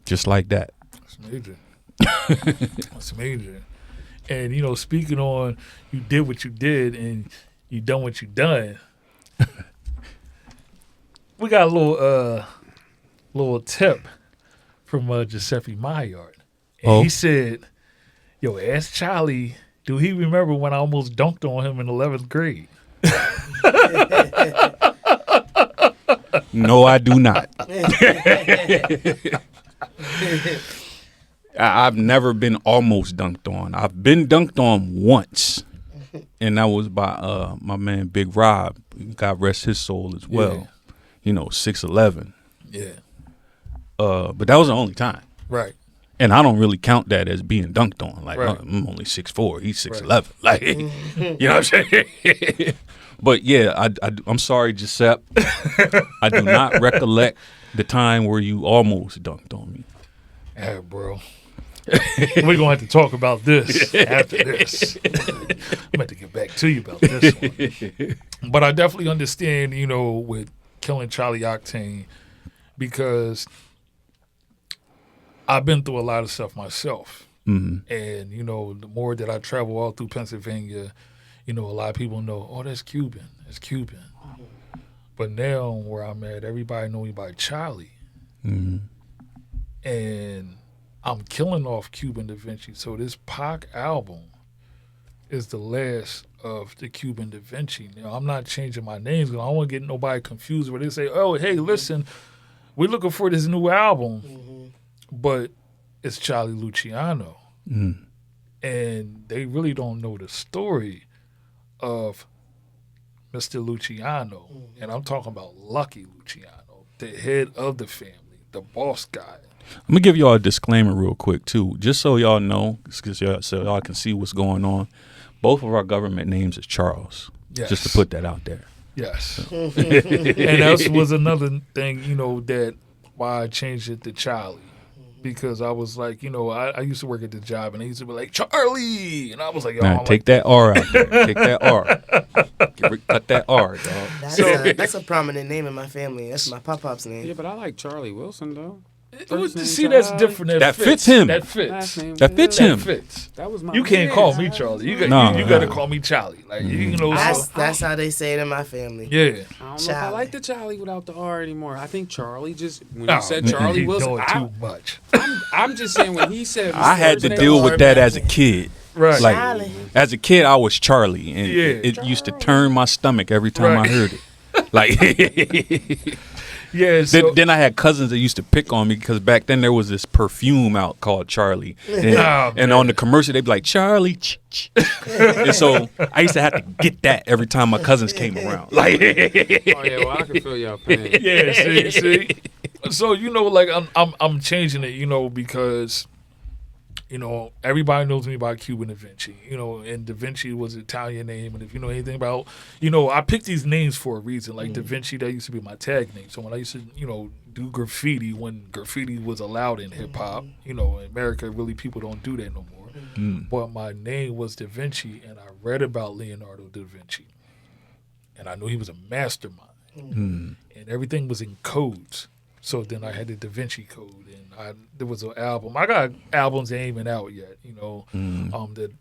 Just like that.
That's major. That's major. And, you know, speaking on you did what you did and you done what you done, we got a little tip from Giuseppe Maillard. And he said, yo, ask Charlie, do he remember when I almost dunked on him in 11th grade?
No, I do not. I've never been almost dunked on. I've been dunked on once, and that was by my man Big Rob. God rest his soul as well.
Yeah.
You know, 6'11".
Yeah.
But that was the only time.
Right.
And I don't really count that as being dunked on. Like,
Right.
I'm only 6'4". He's 6'11". Like, you know what I'm saying? But yeah, I'm sorry, Giuseppe. I do not recollect the time where you almost dunked on me.
Yeah, bro. We're going to have to talk about this after this. I'm going to get back to you about this one. But I definitely understand, you know, with killing Charlie Octane, because I've been through a lot of stuff myself.
Mm-hmm.
And, you know, the more that I travel all through Pennsylvania, you know, a lot of people know, oh, that's Cuban. That's Cuban. But now where I'm at, everybody know me by Charlie.
Mm-hmm.
And I'm killing off Cuban DVenci. So this Pac album is the last of the Cuban DVenci. Now, I'm not changing my names because I don't want to get nobody confused where they say, oh, hey, listen, we're looking for this new album. But it's Charlie Luciano.
Mm.
And they really don't know the story of Mr. Luciano. And I'm talking about Lucky Luciano, the head of the family, the boss guy.
Let me give y'all a disclaimer real quick, too, just so y'all know, so y'all can see what's going on. Both of our government names is Charles,
Yes.
just to put that out there.
Yes. And that was another thing, you know, that why I changed it to Charlie. Because I was like, you know, I used to work at the job and they used to be like, Charlie. And I was like, yo,
Nah, take that R out there. Take that R. Cut that R, dog.
That's a prominent name in my family. That's my pop-pop's name.
Yeah, but I like Charlie Wilson though.
See, that's different.
That fits him.
That
Last
fits.
name
That fits
Will.
him.
That fits.
That was my.
You can't
man.
call me Charlie. You
No.
got to call me Charlie. Like, you know,
That's how they say it in my family.
yeah.
I don't know if I
Charlie.
like the Charlie without the R anymore. I think Charlie just when
Oh,
you said
man,
Charlie
he's
Wilson,
doing too much.
I'm just saying when he said
I had to
first
deal
name-
with that as a kid.
Right.
Like,
Charlie.
as a kid, I was Charlie, and
Yeah.
it used to turn my stomach every time
Right.
I heard it. Like,
Yeah. So,
then I had cousins that used to pick on me because back then there was this perfume out called Charlie, and,
Oh,
and on the commercial they'd be like Charlie, and so I used to have to get that every time my cousins came around. Like,
Oh yeah, well I can feel y'all pain.
yeah. See. So, you know, like I'm changing it, you know, because, you know, everybody knows me by Cuban DVenci, you know, and DaVinci was an Italian name. And if you know anything about, you know, I picked these names for a reason. Like DaVinci, that used to be my tag name. So when I used to, you know, do graffiti, when graffiti was allowed in hip hop, you know, in America, really people don't do that no more. But my name was DaVinci, and I read about Leonardo da Vinci. And I knew he was a mastermind. And everything was in codes. So then I had the Da Vinci Code, and there was an album. I got albums that ain't even out yet, you know, that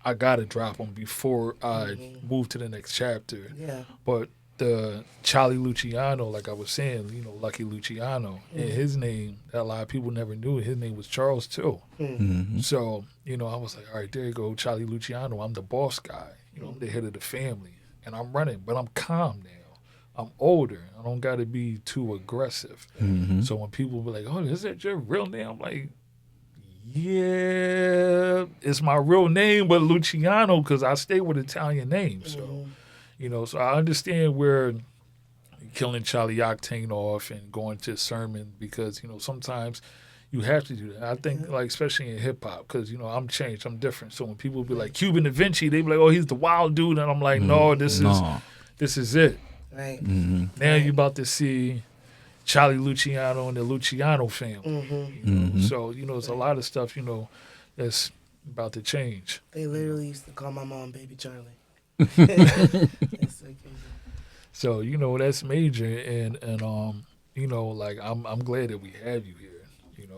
I got to drop them before I move to the next chapter.
Yeah.
But the Charlie Luciano, like I was saying, you know, Lucky Luciano, and his name, that a lot of people never knew, his name was Charles too. So, you know, I was like, all right, there you go, Charlie Luciano. I'm the boss guy. You know, I'm the head of the family, and I'm running, but I'm calm now. I'm older. I don't got to be too aggressive. So when people be like, oh, is that your real name? I'm like, Yeah, it's my real name, but Luciano, because I stay with Italian names. So, so I understand where killing Charlie Octane off and going to Sirmin because, sometimes you have to do that. I think, like, especially in hip hop, because, I'm changed, I'm different. So when people be like Cuban DVenci, they be like, oh, he's the wild dude. And I'm like, no, this is it.
Right.
Now you're about to see Charlie Luciano and the Luciano family. So, it's a lot of stuff, that's about to change.
They literally used to call my mom Baby Charlie. It's so crazy.
So, that's major. And like, I'm glad that we have you here.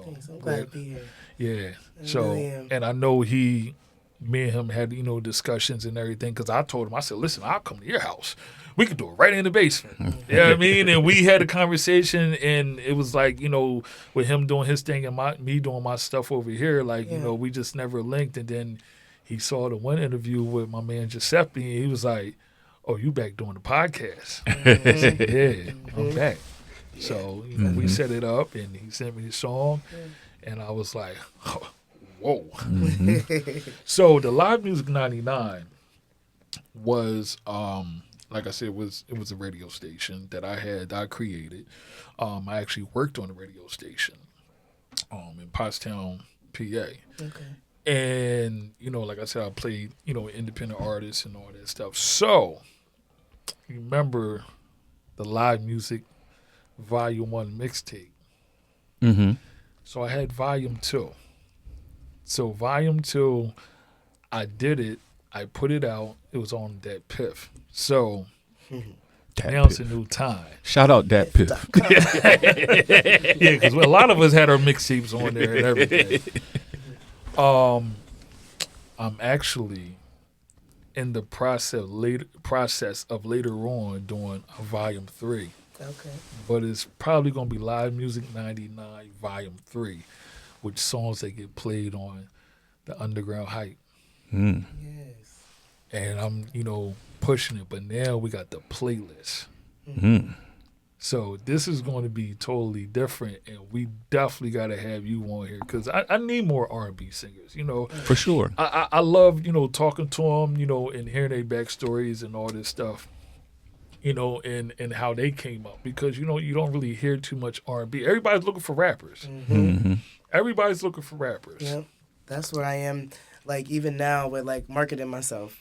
Thanks. I'm glad to be here.
Yeah.
I
So,
really am.
and I know me and him had, discussions and everything, because I told him, I said, listen, I'll come to your house. We could do it right in the basement. You know what I mean? And we had a conversation, and it was like, with him doing his thing and me doing my stuff over here, like, we just never linked. And then he saw the one interview with my man Giuseppe, and he was like, oh, you back doing the podcast? I said, yeah, I'm back. So, we set it up, and he sent me the song, and I was like, oh, whoa. So the Live Music 99 was, like I said, it was a radio station that I created. I actually worked on a radio station in Pottstown, PA.
Okay.
And, like I said, I played, independent artists and all that stuff. So, remember the Live Music Volume 1 mixtape. So I had Volume 2. So Volume 2, I did it. I put it out. It was on that Piff. So now it's a new time.
Shout out Dat Piff.
Yeah, because a lot of us had our mixtapes on there and everything. I'm actually in the process of later on doing a Volume 3.
Okay.
But it's probably going to be Live Music 99 Volume 3, with songs that get played on the Undergroundhype.
Yes.
And I'm, pushing it. But now we got the playlist. So this is going to be totally different, and we definitely got to have you on here, because I need more R&B singers,
For sure.
I love, talking to them, and hearing their backstories and all this stuff, and how they came up, because, you don't really hear too much R&B. Everybody's looking for rappers. Everybody's looking for rappers.
Yep. That's where I am, like, even now with, like, marketing myself.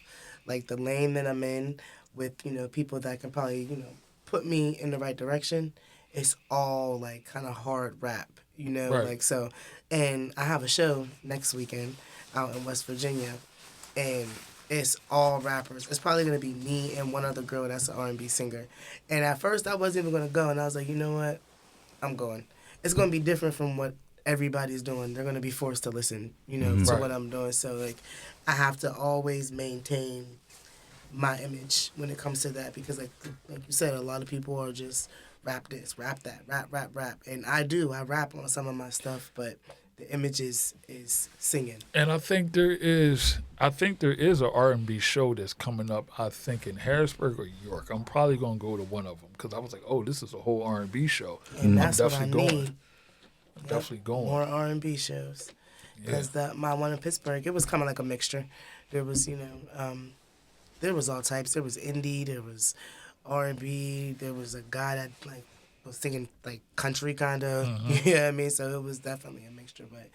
Like, the lane that I'm in with, people that can probably, put me in the right direction, it's all, like, kind of hard rap,
Right.
Like, so. And I have a show next weekend out in West Virginia, and it's all rappers. It's probably going to be me and one other girl that's an R&B singer. And at first, I wasn't even going to go, and I was like, you know what? I'm going. It's going to be different from what everybody's doing. They're going to be forced to listen, to
Right.
what I'm doing. So, like, I have to always maintain my image when it comes to that, because, like you said, a lot of people are just rap this, rap that, rap. And I rap on some of my stuff, but the image is singing.
And I think there is a R&B show that's coming up, I think in Harrisburg or York. I'm probably going to go to one of them, because I was like, oh, this is a whole R&B show.
And that's what I
definitely going.
need.
Definitely going.
More R&B shows. Because my one in Pittsburgh, it was kind of like a mixture. There was, there was all types. There was indie, there was R&B, there was a guy that, like, was singing, like, country kind of. You know what I mean? So it was definitely a mixture. But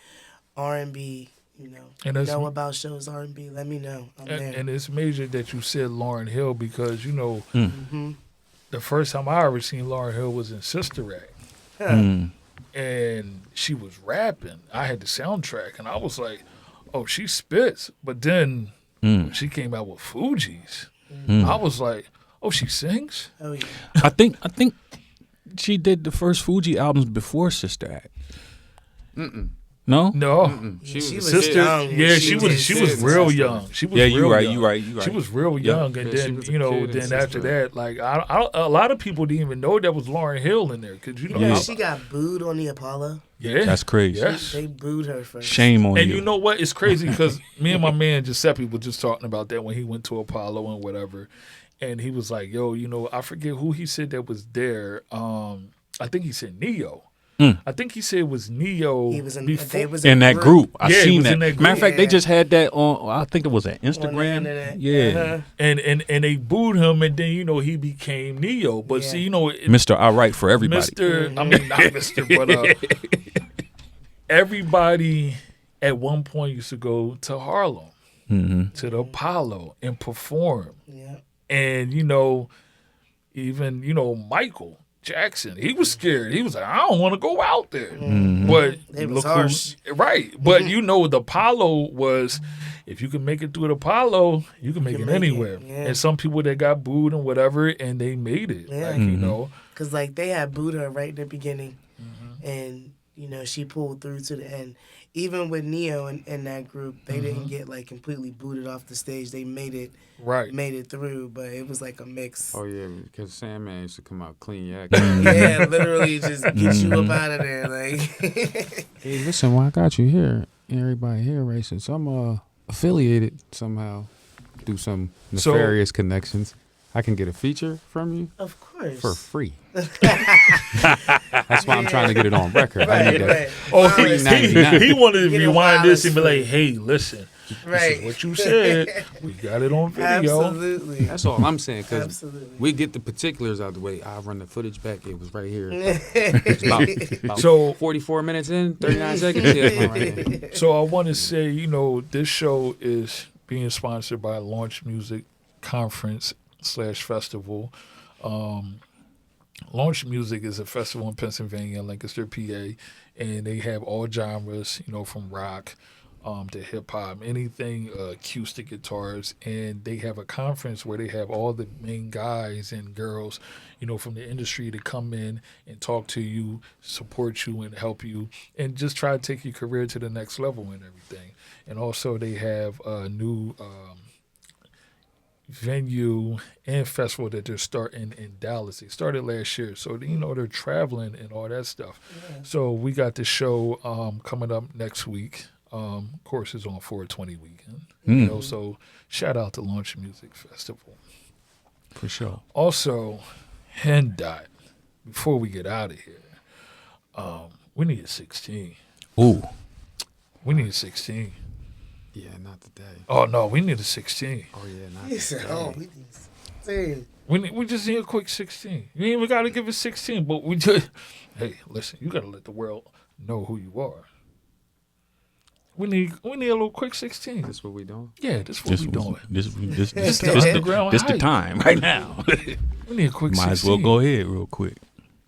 R&B,
And
know about shows R&B, let me know. I'm there.
And it's major that you said Lauryn Hill, because, the first time I ever seen Lauryn Hill was in Sister Act.
Huh.
And she was rapping. I had the soundtrack, and I was like, oh, she spits. But then when she came out with Fugees, I was like, oh, she sings?
Oh, yeah.
I think she did the first Fuji albums before Sister Act. No?
No.
She was
Sister,
young.
yeah, she was real young. She was
You
real
right.
young. She was real young, and
Yeah, she
then
was a kid in
then after
Sister
that, like a lot of people didn't even know that was Lauryn Hill in there, because
Yeah.
She got booed on the Apollo.
yeah,
That's crazy.
Yes.
They booed her first.
Shame on
And
you.
you know what? It's crazy, because me and my man Giuseppe were just talking about that when he went to Apollo and whatever. And he was like, yo, I forget who he said that was there. I think he said Neo. I think he said it was Neo.
He was in,
before.
they was
In that group, I
Yeah, he
seen
was
that.
in that
Matter of fact, they
group.
just had that on. I think it was at
on the
Instagram.
internet.
Yeah,
and they booed him, and then he became Neo. But
Yeah.
see,
Mr. I Write for everybody.
Mister, I mean not Mister, but everybody at one point used to go to Harlem, to the Apollo, and perform.
Yeah.
And even Michael Jackson, he was scared. He was like, I don't want to go out there. But
It was
look
harsh.
right. But the Apollo was, if you can make it through the Apollo, you can make it
make it,
anywhere.
yeah.
And some people that got booed and whatever, and they made it.
Yeah.
Like,
Because, like, they had booed her right in the beginning. And, she pulled through to the end. Even with Neo in that group, they didn't get, like, completely booted off the stage. They made it through, but it was, like, a mix.
Oh yeah, because Sandman used to come out clean. Yeah.
Yeah, literally just get you up out of there. Like,
Hey, listen, well, I got you here. Everybody here, right? Since I'm affiliated somehow through some nefarious connections, I can get a feature from you
of course.
for free. That's why I'm trying to get it on record. I need that.
Right.
Oh,
$3.99.
he wanted to
Get it
rewind
while
this
it's
and be
free.
like, hey, listen, this
Right.
is what you said. We got it on video.
Absolutely.
That's all I'm saying. Because
Absolutely.
we get the particulars out the way. I run the footage back. It was right here. It's about
So-
44 minutes in, 39 seconds. Yeah, it's not right here.
So I want to say, this show is being sponsored by Launch Music Conference / Festival. Launch Music is a festival in Pennsylvania, Lancaster, PA, and they have all genres, from rock to hip hop, anything acoustic guitars, and they have a conference where they have all the main guys and girls, from the industry to come in and talk to you, support you, and help you, and just try to take your career to the next level and everything. And also they have a new venue and festival that they're starting in Dallas. They started last year, so they're traveling and all that stuff. Yeah. So we got the show coming up next week. Of course, it's on 420 weekend. So shout out to Launch Music Festival
for sure.
Also, Hen Dot. Before we get out of here, we need a 16.
Ooh,
we need a 16.
Yeah, not today.
Oh no, we need a 16.
Oh yeah, not
He said,
today.
"Oh, we need 16."
We just need a quick 16. You ain't even got to give it 16, but we just, hey, listen, you got to let the world know who you are. We need a little quick 16.
This what we doing?
Yeah, this what we doing.
This
the underground
This the
hype.
time right now.
We need a quick 16.
Might as well go ahead real quick.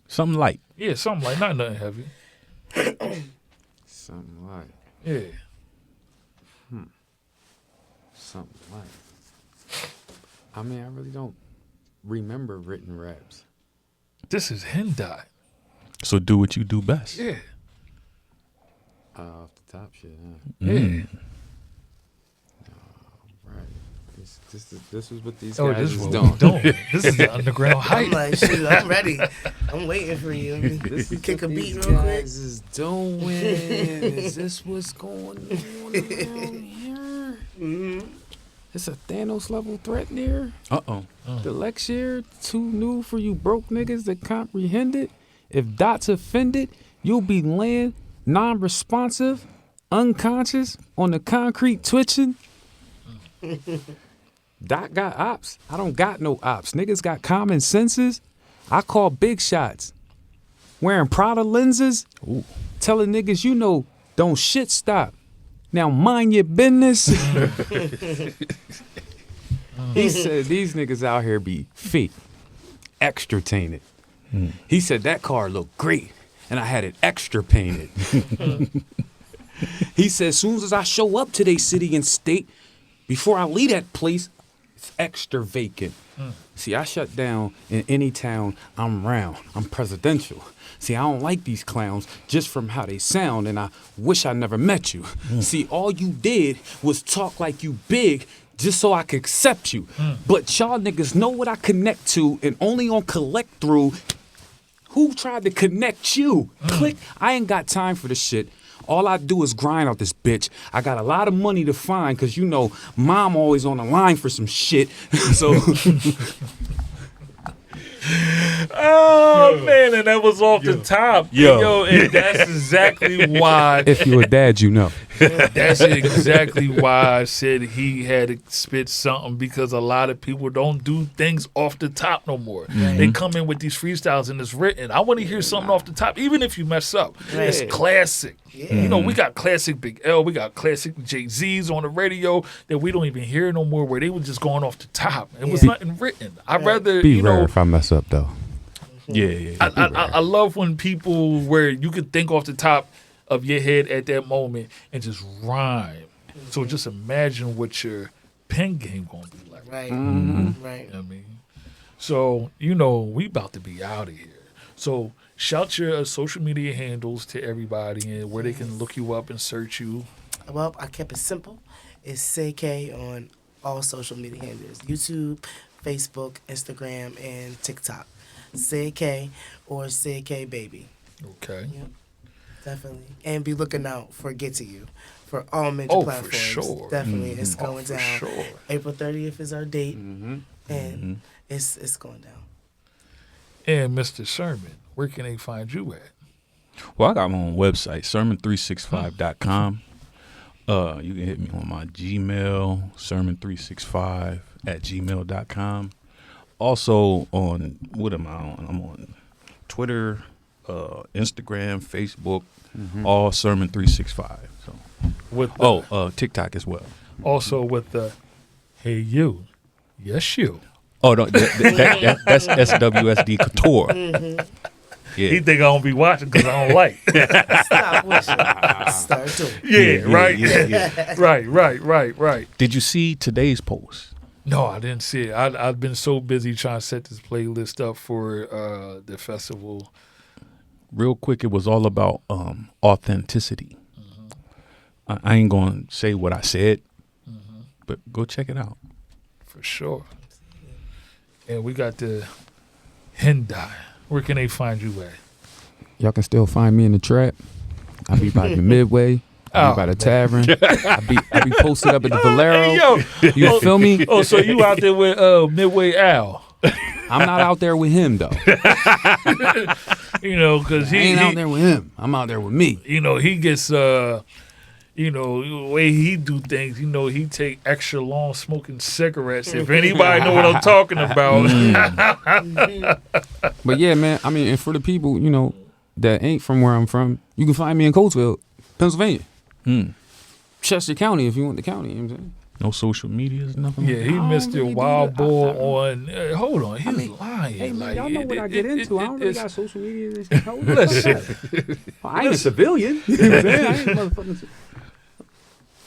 Something light.
Yeah, something like, not nothing heavy.
Something like.
Yeah.
Something like. I mean, I really don't remember written raps.
This is Hen Dot.
So do what you do best.
Yeah.
Off the top shit, huh?
Yeah.
Right. This is what these
Oh,
guys
this
is
is what
doing.
we doing. This is the underground
I'm
hype.
like, shoot, I'm ready. I'm waiting for you.
This is
Kick a
what
beat
these
real quick.
guys is doing. Is this what's going on around here?
Mm-hmm.
It's a Thanos level threat there.
Uh-oh.
The lecture too new for you broke niggas that comprehend it. If Dot's offended, you'll be laying non-responsive, unconscious on the concrete twitching. Dot got ops. I don't got no ops. Niggas got common senses. I call big shots. Wearing Prada lenses. Ooh. Telling niggas, don't shit stop. Now mind your business. He said these niggas out here be fake, extra tainted. He said that car looked great and I had it extra painted. He said as soon as I show up to their city and state, before I leave that place, it's extra vacant. See, I shut down in any town I'm around. I'm presidential. See, I don't like these clowns just from how they sound, and I wish I never met you. See, all you did was talk like you big just so I could accept you. But y'all niggas know what I connect to, and only on collect through. Who tried to connect you? Click. I ain't got time for this shit. All I do is grind out this bitch. I got a lot of money to find because, mom always on the line for some shit. So
Oh man, and that was off the top.
Yo.
And that's exactly why.
If you're a dad, you know.
That's exactly why I said he had to spit something, because a lot of people don't do things off the top no more. They come in with these freestyles and it's written. I want to hear something off the top, even if you mess up. It's classic. You know, we got classic Big L, we got classic Jay-Z's on the radio that we don't even hear no more, where they were just going off the top. It was nothing written. I'd rather,
Be rare if I mess up though.
Yeah.
I love when people, where you could think off the top of your head at that moment and just rhyme. So just imagine what your pen game gonna be like.
Right.
You
Right.
know what I mean? So, we about to be out of here. So shout your social media handles to everybody and where they can look you up and search you.
Well, I kept it simple. It's SidK on all social media handles: YouTube, Facebook, Instagram, and TikTok. SidK or SidK Baby.
Okay.
Yep, definitely. And be looking out for Get to You for all major
Oh, for
platforms.
sure.
Definitely, it's going
for
down.
sure.
April 30th is our date, and it's going down.
And Mr. Sirmin, where can they find you at?
Well, I got my own website, Sirmin365.com. You can hit me on my Gmail, Sirmin365@gmail.com. Also on, what am I on? I'm on Twitter, Instagram, Facebook, all Sirmin365. So,
With the,
TikTok as well.
also with the hey you, yes you.
Oh, no, that's SWSD Couture. Yeah.
He think I don't be watching because I don't like.
Stop wishing. Start doing.
Right.
Yeah.
Right.
Did you see today's post?
No, I didn't see it. I've been so busy trying to set this playlist up for the festival.
Real quick, it was all about authenticity. I ain't going to say what I said, but go check it out.
For sure. And we got the Hen Dot. Where can they find you at?
Y'all can still find me in the trap. I be by the Midway. I be by the tavern. I be posted up at the Valero.
Hey, yo.
You feel me?
Oh, so you out there with Midway Al?
I'm not out there with him though.
Because
I ain't out there with him. I'm out there with me.
He gets the way he do things, he take extra long smoking cigarettes. If anybody know what I'm talking about.
But yeah, man, I mean, and for the people, that ain't from where I'm from, you can find me in Coatesville, Pennsylvania. Chester County, if you want the county, you know what I'm saying?
No social medias, nothing.
Yeah, he missed
really
your
do
wild
that.
boy on. Hold on, he's lying.
Hey, man,
like,
y'all know what I get into. I don't really got social media and shit.
Listen.
I ain't a civilian. You know what I'm saying? I ain't motherfucking.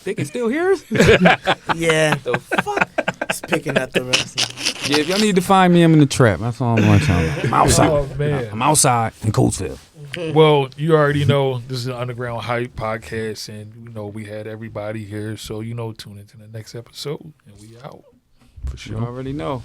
They can still hear us?
Yeah. The fuck? It's picking up the rest.
Yeah, if y'all need to find me, I'm in the trap. That's all I'm going to tell you. I'm outside.
Oh, man.
I'm outside in Coatesville.
Well, you already know this is an Underground Hype podcast, and we had everybody here, so tune into the next episode, and we out.
For sure.
You already know.